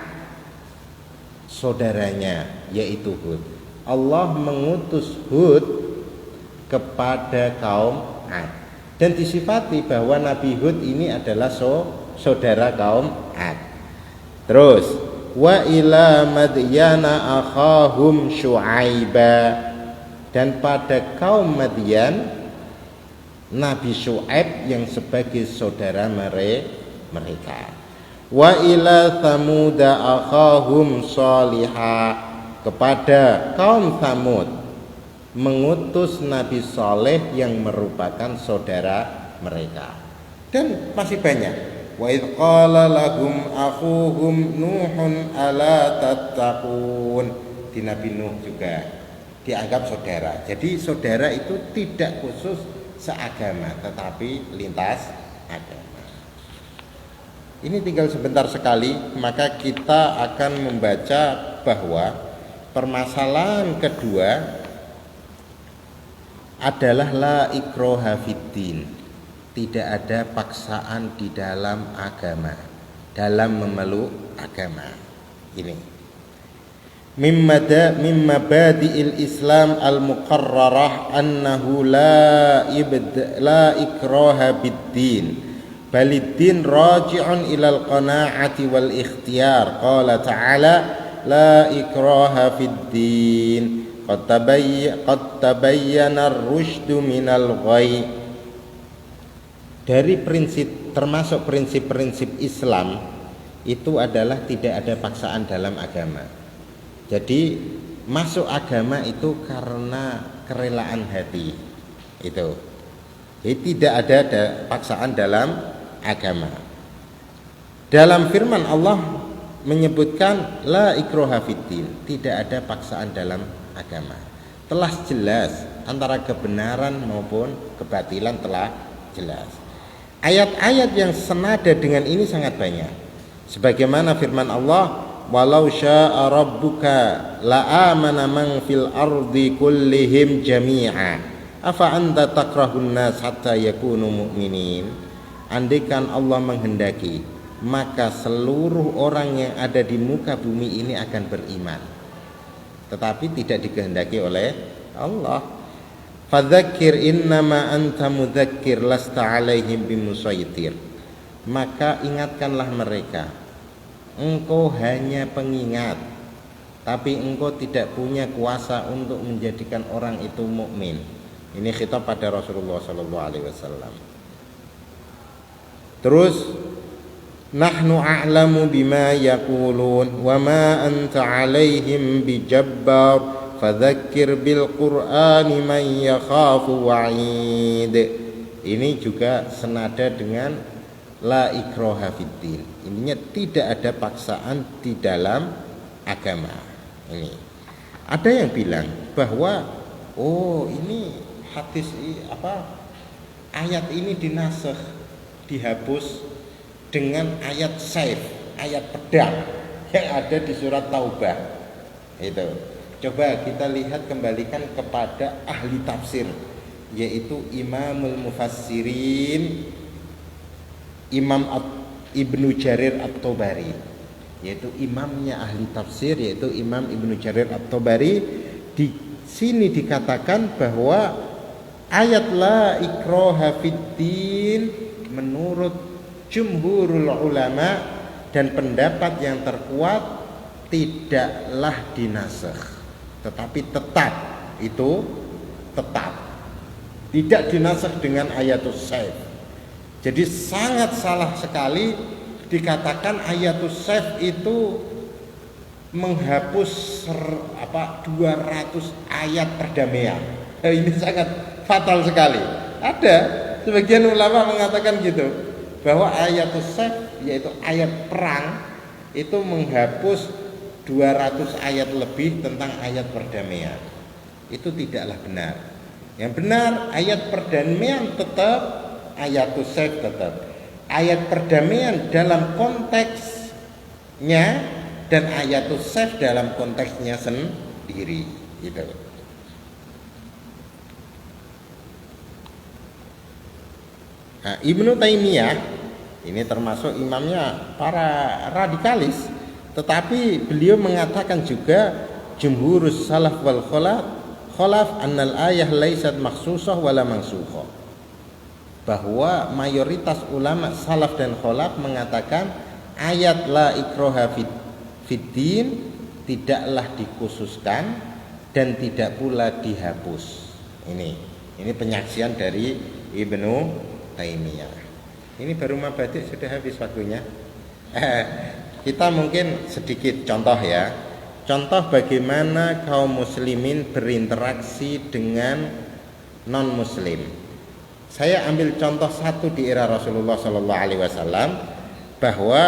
saudaranya yaitu Hud. Allah mengutus Hud kepada kaum Ad dan disifati bahwa Nabi Hud ini adalah saudara kaum Ad. Terus wa ila madyana akhahum syu'aiba, dan pada kaum Madyan Nabi Syu'aib yang sebagai saudara mereka. Wa ila thamuda akhahum salihah, kepada kaum Thamud mengutus Nabi Saleh yang merupakan saudara mereka. Dan masih banyak. Wa idh qala lahum akhuhum Nuhun ala tattaqun. Di Nabi Nuh juga dianggap saudara. Jadi saudara itu tidak khusus seagama, tetapi lintas agama. Ini tinggal sebentar sekali, maka kita akan membaca bahwa permasalahan kedua adalah la ikraha fiddin. Tidak ada paksaan di dalam agama, dalam memeluk agama. Ini mimma badi'il Islam al-muqarrarah annahu la ikraha biddin baliddin raji'un ilal qana'ati wal ikhtiyar. Qala ta'ala la ikraha fiddin qad tabayyana ar-rusydu minal ghayy. Dari prinsip, termasuk prinsip-prinsip Islam itu adalah tidak ada paksaan dalam agama. Jadi masuk agama itu karena kerelaan hati. Itu Tidak ada paksaan dalam agama. Dalam firman Allah menyebutkan la ikraha fiddin, tidak ada paksaan dalam agama. Telah jelas antara kebenaran maupun kebatilan, telah jelas. Ayat-ayat yang senada dengan ini sangat banyak. Sebagaimana firman Allah, walau syaa rabbuka la amana man fil ardi kullihim jami'a afa anta takrahun nas hatta yakunu mu'minin. Andaikan Allah menghendaki, maka seluruh orang yang ada di muka bumi ini akan beriman, tetapi tidak dikehendaki oleh Allah. Fadzakir innama anta mudzakir lasta alaihim bimusaitir. Maka ingatkanlah mereka, engkau hanya pengingat, tapi engkau tidak punya kuasa untuk menjadikan orang itu mukmin. Ini khitab pada Rasulullah sallallahu alaihi wasallam. Terus, nahnu a'lamu bima yaqulun wa ma anta alaihim bijabbar fadzakir bil qur'ani man yakhafu wa'id. Ini juga senada dengan la ikraha fiddin. Intinya tidak ada paksaan di dalam agama. Ini ada yang bilang bahwa ini hadis ayat ini dinasakh, dihapus dengan ayat saif, ayat pedang yang ada di surat Taubah. Itu. Coba kita lihat, kembalikan kepada ahli tafsir, yaitu Imamul Mufassirin, Imam Ibnu Jarir At-Tabari, yaitu imamnya ahli tafsir, yaitu Imam Ibnu Jarir At-Tabari. Di sini dikatakan bahwa ayat la ikraha fiddin menurut jumhurul ulama dan pendapat yang terkuat tidaklah dinasakh, tetapi tetap tidak dinasakh dengan ayatus saif. Jadi sangat salah sekali dikatakan ayatus saif itu menghapus 200 ayat perdamaian. Ini sangat fatal sekali. Ada sebagian ulama mengatakan gitu, bahwa ayatus saif, yaitu ayat perang, itu menghapus 200 ayat lebih tentang ayat perdamaian. Itu tidaklah benar. Yang benar ayat perdamaian tetap, ayatus saif tetap. Ayat perdamaian dalam konteksnya dan ayatus saif dalam konteksnya sendiri. Gitu. Nah, Ibnu Taimiyah ini termasuk imamnya para radikalis, tetapi beliau mengatakan juga jumhurus salaf wal khalaf annal ayah laisat makhsusah wala mansukhah, bahwa mayoritas ulama salaf dan khalaf mengatakan ayat la ikraha fiddin tidaklah dikhususkan dan tidak pula dihapus. Ini penyaksian dari Ibnu Taimiyah. Ini baru mabadik sudah habis waktunya. Kita mungkin sedikit contoh ya. Contoh bagaimana kaum muslimin berinteraksi dengan non muslim. Saya ambil contoh satu di era Rasulullah sallallahu alaihi wasallam, bahwa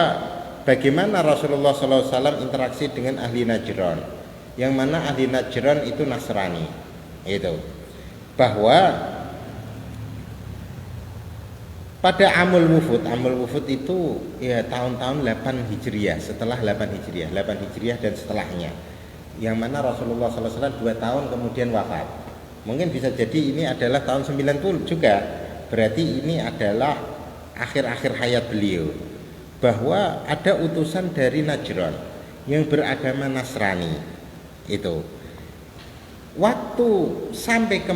bagaimana Rasulullah sallallahu alaihi wasallam interaksi dengan ahli Najran, yang mana ahli Najran itu Nasrani. Itu bahwa pada Amul Wufud itu ya tahun-tahun 8 Hijriah, setelah 8 Hijriah dan setelahnya, yang mana Rasulullah SAW 2 tahun kemudian wafat. Mungkin bisa jadi ini adalah tahun 90 juga, berarti ini adalah akhir-akhir hayat beliau. Bahwa ada utusan dari Najran yang beragama Nasrani. Itu waktu sampai ke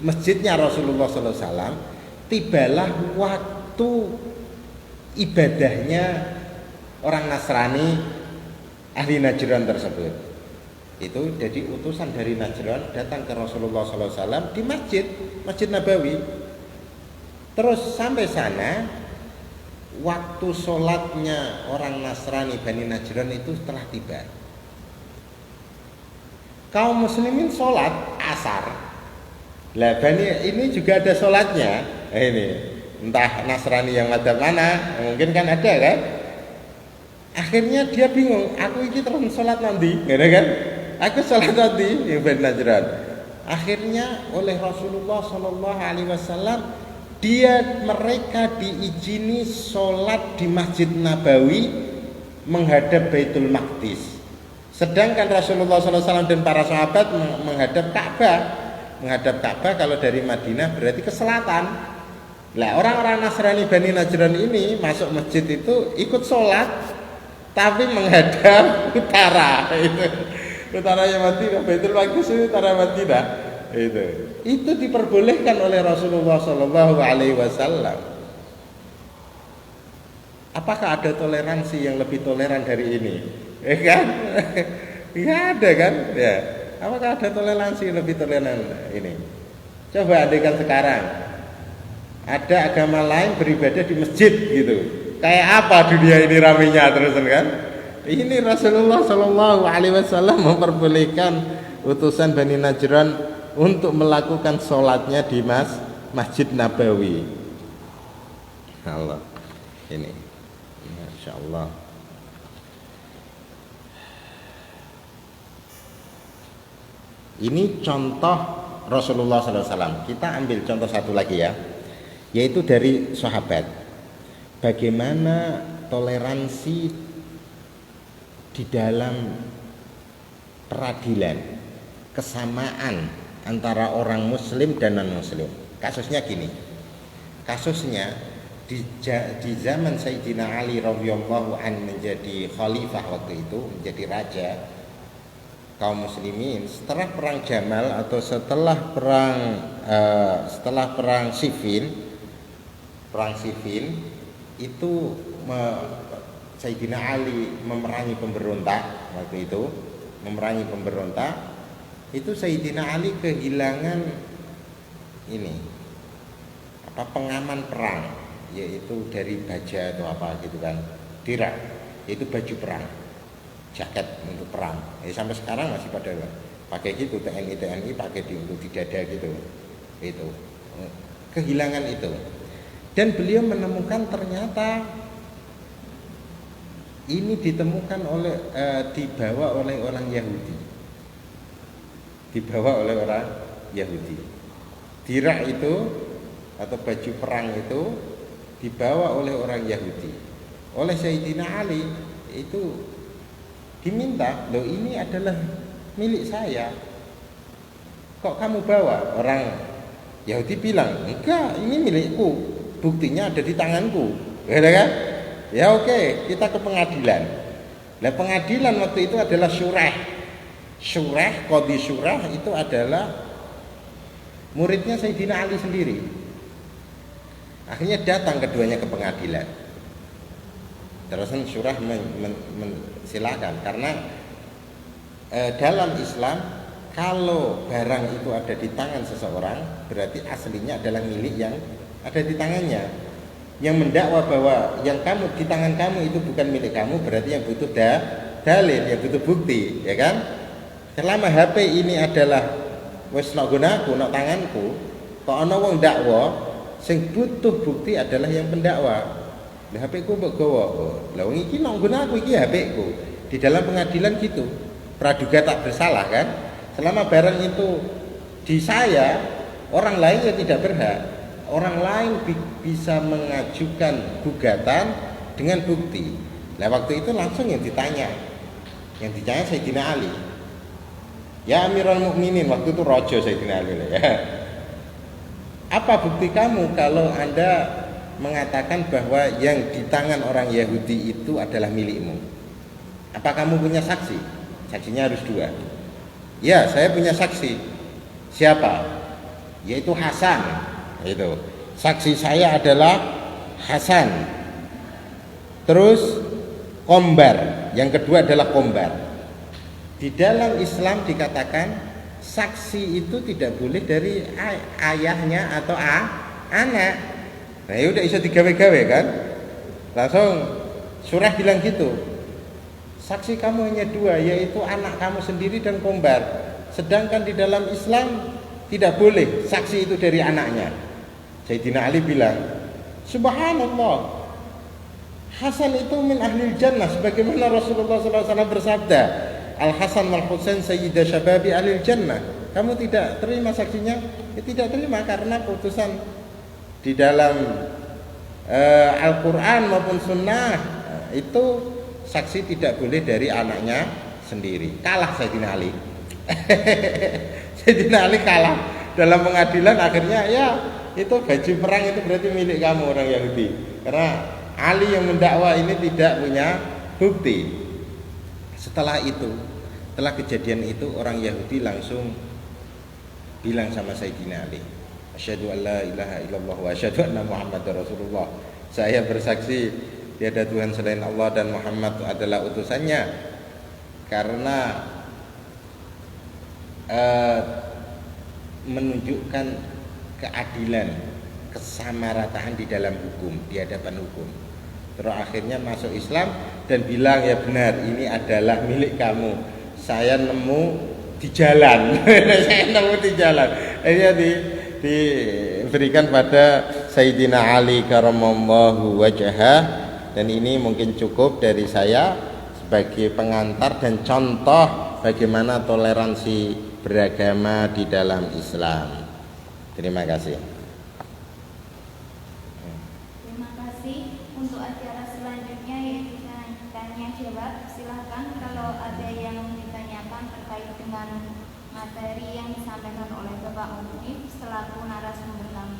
masjidnya Rasulullah SAW, tibalah waktu ibadahnya orang Nasrani ahli Najran tersebut. Itu jadi utusan dari Najran datang ke Rasulullah SAW di Masjid Nabawi. Terus sampai sana, waktu sholatnya orang Nasrani Bani Najran itu telah tiba. Kaum muslimin sholat asar Lah Bani ini juga ada sholatnya. Ini entah Nasrani yang madzhab mana, mungkin kan ada kan. Akhirnya dia bingung, aku ini terus sholat nanti, gitu kan? Aku sholat nanti yang Bani Najran. Akhirnya oleh Rasulullah Shallallahu Alaihi Wasallam mereka diizini sholat di Masjid Nabawi menghadap Baitul Maqdis. Sedangkan Rasulullah SAW dan para sahabat menghadap Ka'bah. Menghadap Ka'bah kalau dari Madinah berarti ke selatan. Lah orang-orang Nasrani Bani Najran ini masuk masjid itu ikut sholat, tapi menghadap utara. Itu utaranya Madinah, Baitul Maqdis itu utara Madinah. Itu diperbolehkan oleh Rasulullah Shallallahu Alaihi Wasallam. Apakah ada toleransi yang lebih toleran dari ini? Kan? Nggak ada kan? Ya. Apakah ada toleransi yang lebih toleran ini? Coba andaikan sekarang ada agama lain beribadah di masjid gitu. Kayak apa dunia ini ramenya terus kan? Ini Rasulullah Shallallahu Alaihi Wasallam memperbolehkan utusan Bani Najran untuk melakukan sholatnya di Masjid Nabawi. Allah, ini, Masya Allah. Ini contoh Rasulullah SAW. Kita ambil contoh satu lagi ya, yaitu dari sahabat. Bagaimana toleransi di dalam peradilan, kesamaan antara orang muslim dan non muslim. Kasusnya gini. Kasusnya di zaman Sayyidina Ali radhiyallahu an menjadi khalifah waktu itu, menjadi raja kaum muslimin, setelah perang Jamal atau setelah perang Siffin itu Sayyidina Ali memerangi pemberontak waktu itu, itu Sayyidina Ali kehilangan pengaman perang, yaitu dari baja atau apa gitu kan, dirak, yaitu baju perang, jaket untuk perang. Sampai sekarang masih pada pakai gitu, TNI pakai untuk di dada gitu. Itu kehilangan itu. Dan beliau menemukan ternyata ini ditemukan dibawa oleh orang Yahudi. Dirak itu atau baju perang itu dibawa oleh orang Yahudi. Oleh Sayyidina Ali itu diminta, loh ini adalah milik saya, kok kamu bawa? Orang Yahudi bilang, enggak, ini milikku, buktinya ada di tanganku, gitu kan? Ya oke, kita ke pengadilan. Nah pengadilan waktu itu adalah Qadhi Syurah itu adalah muridnya Sayyidina Ali sendiri. Akhirnya datang keduanya ke pengadilan. Terus Syurah silakan, karena dalam Islam kalau barang itu ada di tangan seseorang berarti aslinya adalah milik yang ada di tangannya. Yang mendakwa bahwa yang kamu di tangan kamu itu bukan milik kamu berarti yang butuh dalil, yang butuh bukti, ya kan? Selama HP ini adalah wis nak gunaku, nak tanganku, kok ana wong dakwa sing butuh bukti adalah yang pendakwa. Lah HP ku mbok gawa. Lah wong iki nak gunaku iki HP ku. Di dalam pengadilan gitu. Praduga tak bersalah kan? Selama barang itu di saya, orang lain yang tidak berhak. Orang lain bisa mengajukan gugatan dengan bukti. Nah waktu itu langsung yang ditanya Sayyidina Ali. Ya Amirul Mukminin, waktu itu Raja Sayyidina Ali ya. Apa bukti kamu kalau Anda mengatakan bahwa yang di tangan orang Yahudi itu adalah milikmu? Apa kamu punya saksi? Saksinya harus 2. Ya, saya punya saksi. Siapa? Yaitu Hasan. Itu. Saksi saya adalah Hasan. Terus Kombar. Yang kedua adalah Kombar. Di dalam Islam dikatakan saksi itu tidak boleh dari ayahnya atau anak. Nah ya udah bisa digawe-gawe kan. Langsung Surah bilang gitu. Saksi kamu hanya 2, yaitu anak kamu sendiri dan Kombar. Sedangkan di dalam Islam Tidak boleh saksi itu dari anaknya. Sayyidina Ali bilang, subhanallah, Hasan itu min ahlil jannah, sebagaimana Rasulullah SAW bersabda, Al Hasan wal Husain sayyidah syababi ahlil jannah. Kamu tidak terima saksinya? Ya, tidak terima, karena putusan di dalam Al-Quran maupun Sunnah itu saksi tidak boleh dari anaknya sendiri. Kalah Sayyidina Ali. Sayyidina Ali kalah dalam pengadilan. Akhirnya ya itu baju perang itu berarti milik kamu orang Yahudi, karena Ali yang mendakwa ini tidak punya bukti. Setelah kejadian itu, orang Yahudi langsung bilang sama Sayyidina Ali, asyhadu an la ilaha illallah wa asyhadu anna Muhammadar Rasulullah. Saya bersaksi tiada Tuhan selain Allah dan Muhammad adalah utusannya, karena menunjukkan keadilan, kesamarataan di dalam hukum, di hadapan hukum. Terus akhirnya masuk Islam dan bilang, ya benar, ini adalah milik kamu. Saya nemu di jalan. Saya nemu di jalan. Akhirnya diberikan pada Sayyidina Ali karamallahu wajhah. Dan ini mungkin cukup dari saya sebagai pengantar dan contoh bagaimana toleransi beragama di dalam Islam. Terima kasih. Terima kasih. Untuk acara selanjutnya yaitu tanya jawab, silahkan kalau ada yang ditanyakan terkait dengan materi yang disampaikan oleh Bapak Munif selaku narasumber kami.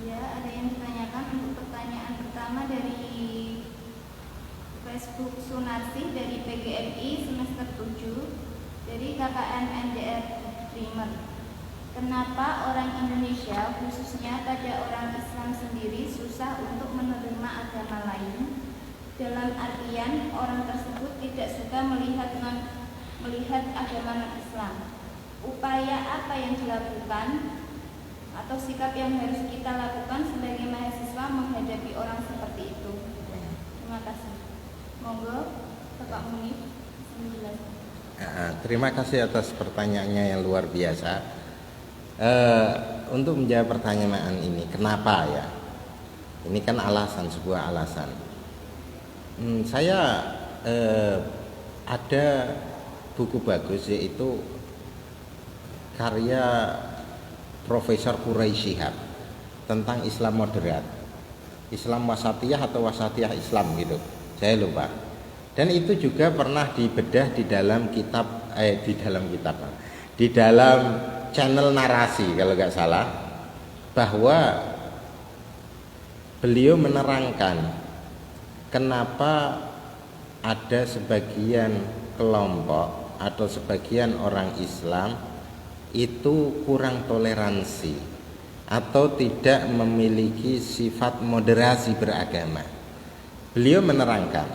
Ya, ada yang ditanyakan. Untuk pertanyaan pertama dari Facebook Sunarsi dari PGMI semester 7 dari KKN NDR Primer. Kenapa orang Indonesia khususnya pada orang Islam sendiri susah untuk menerima agama lain? Dalam artian orang tersebut tidak suka melihat agama non-Islam. Upaya apa yang dilakukan atau sikap yang harus kita lakukan sebagai mahasiswa menghadapi orang seperti itu? Terima kasih. Monggo Bapak Munif menjelaskan. Terima kasih atas pertanyaannya yang luar biasa. Untuk menjawab pertanyaan ini, kenapa ya? Ini kan alasan, sebuah alasan. Saya ada buku bagus, yaitu karya Profesor Quraisy Shihab tentang Islam moderat, Islam wasatiyah atau wasatiyah Islam gitu, saya lupa. Dan itu juga pernah dibedah di dalam di dalam channel narasi kalau nggak salah, bahwa beliau menerangkan kenapa ada sebagian kelompok atau sebagian orang Islam itu kurang toleransi atau tidak memiliki sifat moderasi beragama. Beliau menerangkan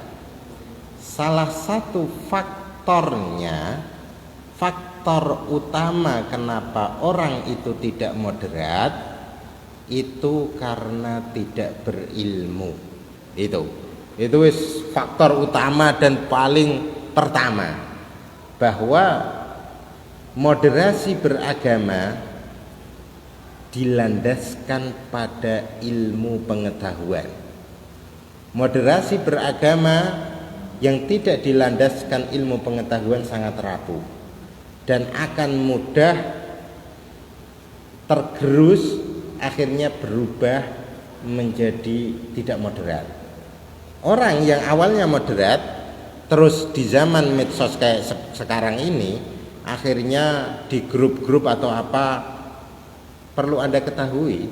salah satu faktornya, faktor utama kenapa orang itu tidak moderat itu karena tidak berilmu. Itu faktor utama dan paling pertama, bahwa moderasi beragama dilandaskan pada ilmu pengetahuan. Moderasi beragama yang tidak dilandaskan ilmu pengetahuan sangat rapuh dan akan mudah tergerus, akhirnya berubah menjadi tidak moderat. Orang yang awalnya moderat terus di zaman medsos kayak sekarang ini, akhirnya di grup-grup atau apa, perlu Anda ketahui,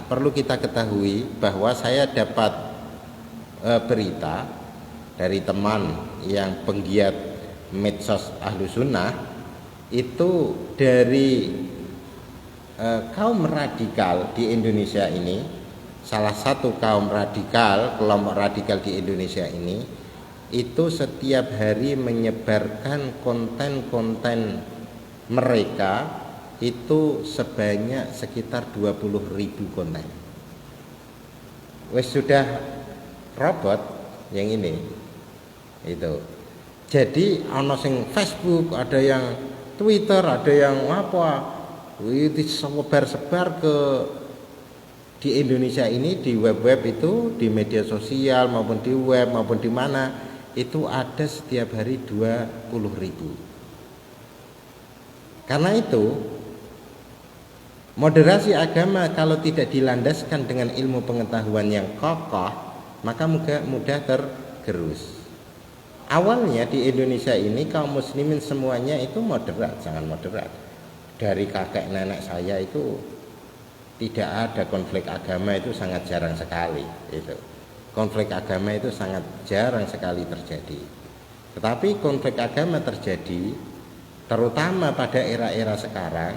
perlu kita ketahui bahwa saya dapat berita dari teman yang penggiat medsos Ahlu Sunnah, itu dari kaum radikal di Indonesia ini, salah satu kaum radikal, kelompok radikal di Indonesia ini, itu setiap hari menyebarkan konten-konten mereka itu sebanyak sekitar 20.000 konten. Wes sudah robot, yang ini. Itu. Jadi ana sing Facebook, ada yang Twitter, ada yang apa. Itu sebar-sebar ke di Indonesia ini, di web-web itu, di media sosial maupun di web maupun di mana, itu ada setiap hari 20.000. Karena itu moderasi agama kalau tidak dilandaskan dengan ilmu pengetahuan yang kokoh, maka mudah tergerus. Awalnya di Indonesia ini kaum muslimin semuanya itu moderat, sangat moderat. Dari kakek nenek saya itu tidak ada konflik agama, itu sangat jarang sekali. Itu konflik agama itu sangat jarang sekali terjadi. Tetapi konflik agama terjadi terutama pada era-era sekarang,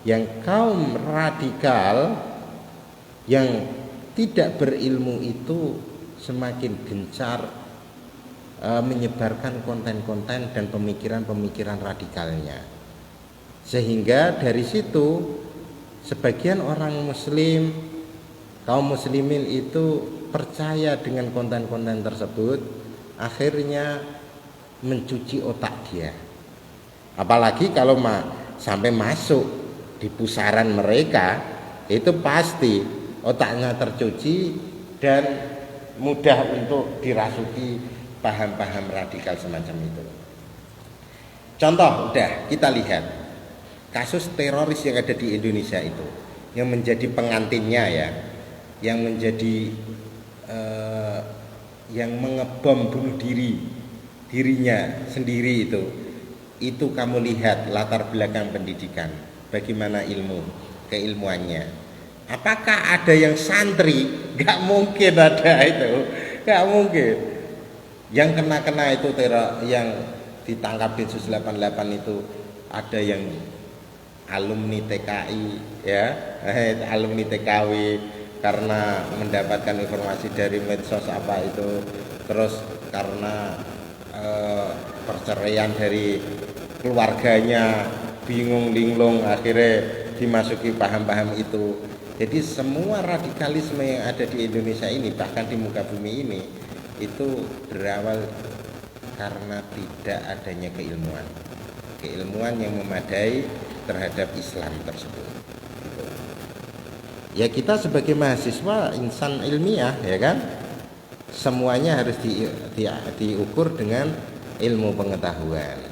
yang kaum radikal yang tidak berilmu itu semakin gencar menyebarkan konten-konten dan pemikiran-pemikiran radikalnya. Sehingga dari situ sebagian orang muslim, kaum muslimin itu percaya dengan konten-konten tersebut, akhirnya mencuci otak dia. Apalagi kalau sampai masuk di pusaran mereka, itu pasti otaknya tercuci dan mudah untuk dirasuki paham-paham radikal semacam itu. Contoh, udah kita lihat kasus teroris yang ada di Indonesia itu, yang menjadi pengantinnya ya, yang menjadi yang mengebom bunuh dirinya sendiri itu kamu lihat latar belakang pendidikan, bagaimana keilmuannya. Apakah ada yang santri? Gak mungkin ada itu, gak mungkin. Yang kena itu yang ditangkap Densus 88 itu ada yang alumni TKI ya, alumni TKW karena mendapatkan informasi dari medsos apa itu, terus karena perceraian dari keluarganya bingung linglung akhirnya dimasuki paham-paham itu. Jadi semua radikalisme yang ada di Indonesia ini, bahkan di muka bumi ini, itu berawal karena tidak adanya keilmuan yang memadai terhadap Islam tersebut. Ya kita sebagai mahasiswa insan ilmiah ya kan, semuanya harus diukur dengan ilmu pengetahuan.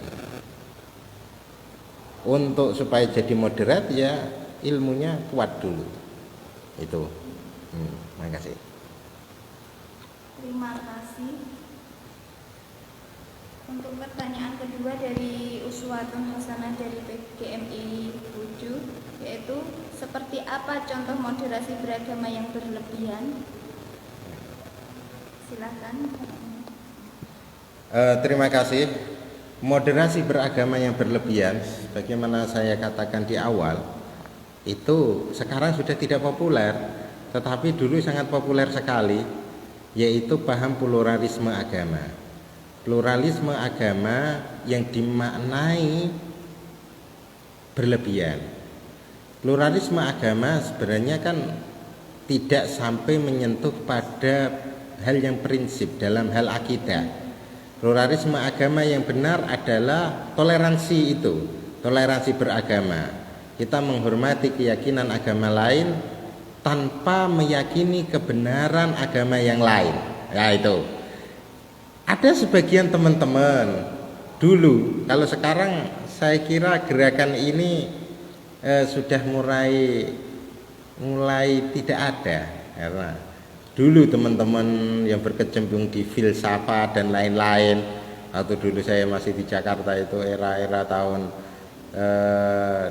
Untuk supaya jadi moderat ya ilmunya kuat dulu. Itu. Terima kasih. Terima kasih. Untuk pertanyaan kedua dari Uswatun Hasanah dari PGMI 7, yaitu seperti apa contoh moderasi beragama yang berlebihan? Silakan. Terima kasih. Moderasi beragama yang berlebihan, bagaimana saya katakan di awal, itu sekarang sudah tidak populer, tetapi dulu sangat populer sekali, yaitu paham pluralisme agama. Pluralisme agama yang dimaknai berlebihan. Pluralisme agama sebenarnya kan tidak sampai menyentuh pada hal yang prinsip dalam hal akidah. Pluralisme agama yang benar adalah toleransi itu, toleransi beragama. Kita menghormati keyakinan agama lain tanpa meyakini kebenaran agama yang lain. Ya itu. Ada sebagian teman-teman dulu, kalau sekarang saya kira gerakan ini sudah mulai tidak ada, karena dulu teman-teman yang berkecimpung di filsafat dan lain-lain, atau dulu saya masih di Jakarta itu era-era tahun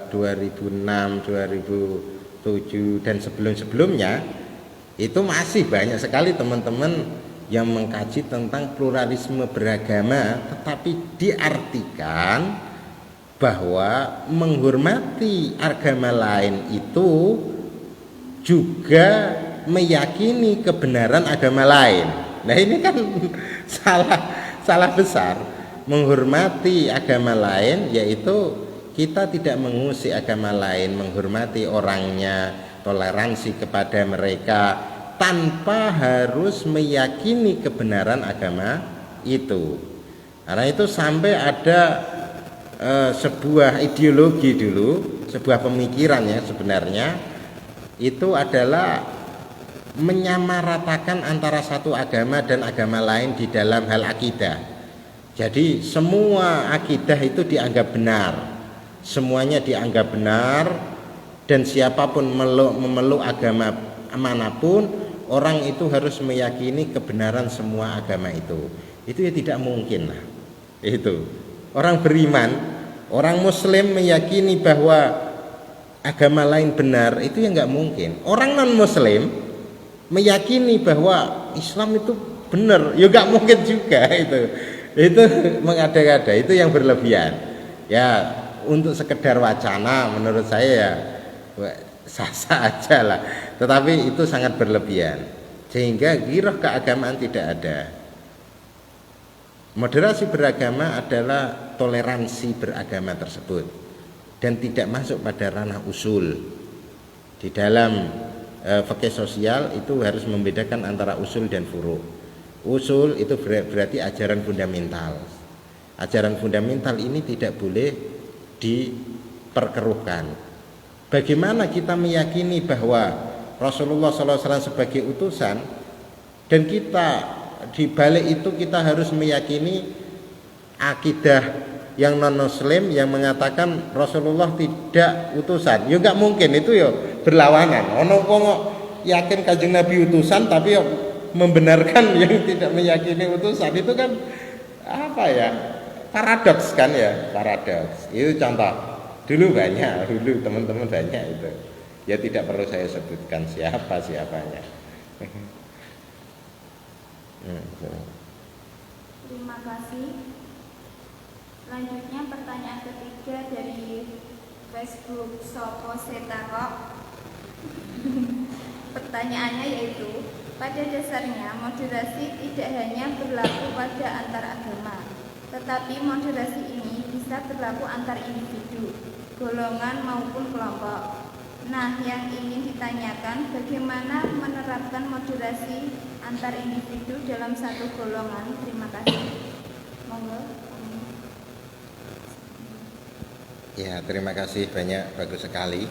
2006, 2007 dan sebelum-sebelumnya, itu masih banyak sekali teman-teman yang mengkaji tentang pluralisme beragama, tetapi diartikan bahwa menghormati agama lain itu juga meyakini kebenaran agama lain. Nah ini kan salah besar. Menghormati agama lain yaitu kita tidak mengusik agama lain, menghormati orangnya, toleransi kepada mereka tanpa harus meyakini kebenaran agama itu. Karena itu sampai ada sebuah ideologi dulu, sebuah pemikiran ya sebenarnya itu adalah menyamaratakan antara satu agama dan agama lain di dalam hal akidah. Jadi semua akidah itu dianggap benar, semuanya dianggap benar, dan siapapun memeluk agama manapun, orang itu harus meyakini kebenaran semua agama itu. Itu ya tidak mungkin lah. Itu orang beriman, orang Muslim meyakini bahwa agama lain benar, itu ya nggak mungkin. Orang non Muslim meyakini bahwa Islam itu benar, ya nggak mungkin juga. Itu mengada-ngada, itu yang berlebihan. Ya untuk sekedar wacana menurut saya ya sah-sah aja lah. Tetapi itu sangat berlebihan sehingga giroh keagamaan tidak ada. Moderasi beragama adalah toleransi beragama tersebut dan tidak masuk pada ranah usul. Di dalam fikih sosial itu harus membedakan antara usul dan furu'. Usul itu berarti ajaran fundamental. Ajaran fundamental ini tidak boleh diperkeruhkan. Bagaimana kita meyakini bahwa Rasulullah SAW sebagai utusan, dan kita di balik itu kita harus meyakini akidah yang non Muslim yang mengatakan Rasulullah tidak utusan. Ya nggak mungkin, itu ya berlawanan. Ono wong yakin Kanjeng Nabi utusan tapi ya membenarkan yang tidak meyakini utusan, itu kan apa ya? Paradoks kan ya, paradoks. Itu contoh. Dulu banyak, dulu teman-teman banyak itu. Ya tidak perlu saya sebutkan siapanya. Terima kasih. Selanjutnya pertanyaan ketiga dari Facebook Sopo Setarok. Pertanyaannya yaitu, pada dasarnya moderasi tidak hanya berlaku pada antar agama, tetapi moderasi ini bisa berlaku antar individu, golongan maupun kelompok. Nah, yang ingin ditanyakan, bagaimana menerapkan moderasi antar individu dalam satu golongan? Terima kasih. Monggo. Ya, terima kasih banyak, bagus sekali.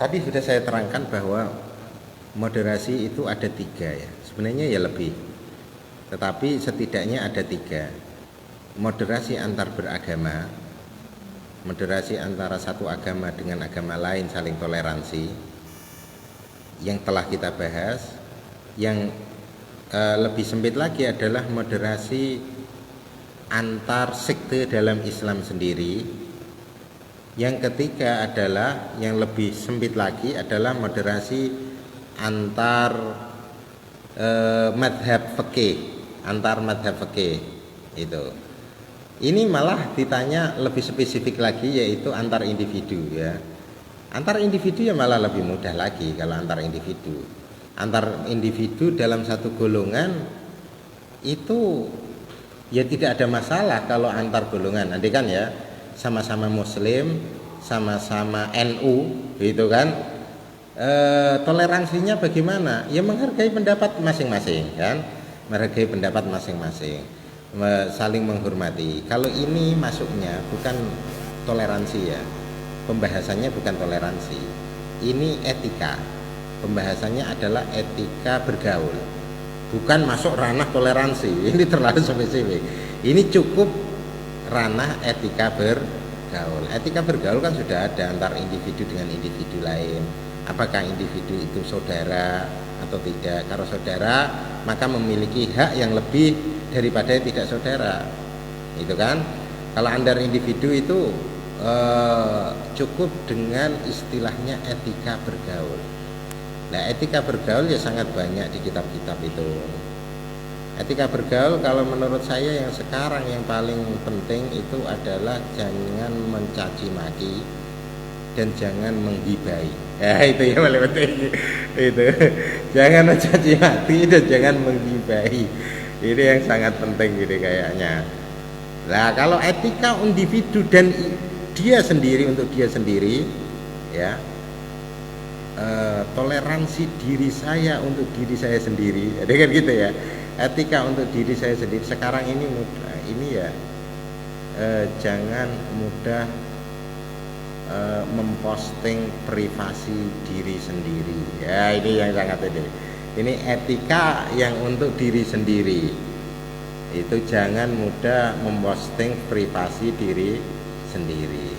Tadi sudah saya terangkan bahwa moderasi itu ada 3 ya. Sebenarnya ya lebih, tetapi setidaknya ada 3. Moderasi antar beragama, moderasi antara satu agama dengan agama lain, saling toleransi, yang telah kita bahas. Yang lebih sempit lagi adalah moderasi antar sekte dalam Islam sendiri. Yang ketiga adalah yang lebih sempit lagi adalah moderasi antar madhab fikih, antar madhab fikih itu. Ini malah ditanya lebih spesifik lagi, yaitu antar individu ya. Antar individu ya malah lebih mudah lagi kalau antar individu. Antar individu dalam satu golongan itu ya tidak ada masalah kalau antar golongan. Nanti kan ya sama-sama Muslim, sama-sama NU gitu kan. Toleransinya bagaimana? Ya menghargai pendapat masing-masing kan. Menghargai pendapat masing-masing, saling menghormati. Kalau ini masuknya bukan toleransi ya, pembahasannya bukan toleransi, ini etika. Pembahasannya adalah etika bergaul, bukan masuk ranah toleransi. Ini terlalu spesifik. Ini cukup ranah etika bergaul. Etika bergaul kan sudah ada antar individu dengan individu lain. Apakah individu itu saudara atau tidak? Kalau saudara maka memiliki hak yang lebih daripada yang tidak saudara, itu kan. Kalau antar individu itu cukup dengan istilahnya etika bergaul. Nah, etika bergaul ya sangat banyak di kitab-kitab itu. Etika bergaul kalau menurut saya yang sekarang yang paling penting itu adalah jangan mencaci maki dan jangan menggibai. Ya itu yang paling penting. Itu jangan mencaci maki dan jangan menggibai. Ini yang sangat penting gitu kayaknya. Nah, kalau etika individu dan dia sendiri untuk dia sendiri ya, toleransi diri saya untuk diri saya sendiri, dengan gitu ya, etika untuk diri saya sendiri. Sekarang ini mudah, ini ya jangan mudah memposting privasi diri sendiri. Ya ini yang sangat ini etika yang untuk diri sendiri. Itu jangan mudah memposting privasi diri sendiri.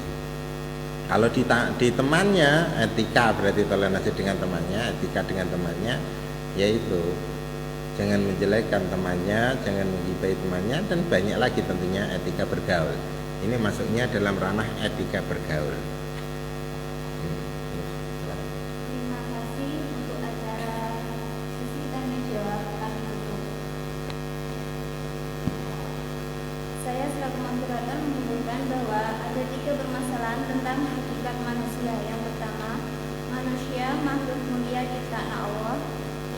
Kalau di temannya, etika berarti toleransi dengan temannya, etika dengan temannya, yaitu jangan menjelekkan temannya, jangan menggibai temannya, dan banyak lagi tentunya etika bergaul. Ini masuknya dalam ranah etika bergaul. Terima kasih untuk acara sesi tanya jawab kami tutup. Saya selaku moderator menyimpulkan bahwa ada 3 permasalahan tentang hakikat manusia. Yang pertama, manusia makhluk mulia ciptaan Allah.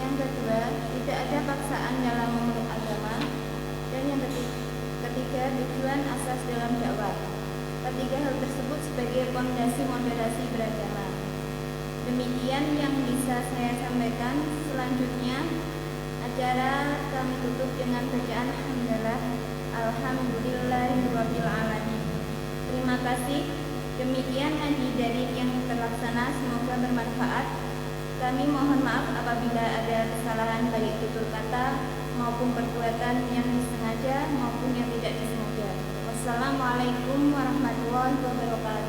Yang kedua, tidak ada paksaan dalam memeluk agama. Dan yang ketiga, tujuan asas dalam dakwah. Ketiga hal tersebut sebagai fondasi moderasi beragama. Demikian yang bisa saya sampaikan. Selanjutnya, acara kami tutup dengan bacaan hamdalah. Alhamdulillahirabbil alamin. Terima kasih. Demikian ngaji daring yang terlaksana, semoga bermanfaat. Kami mohon maaf apabila ada kesalahan baik tutur kata maupun perbuatan yang disengaja maupun yang tidak disengaja. Wassalamualaikum warahmatullahi wabarakatuh.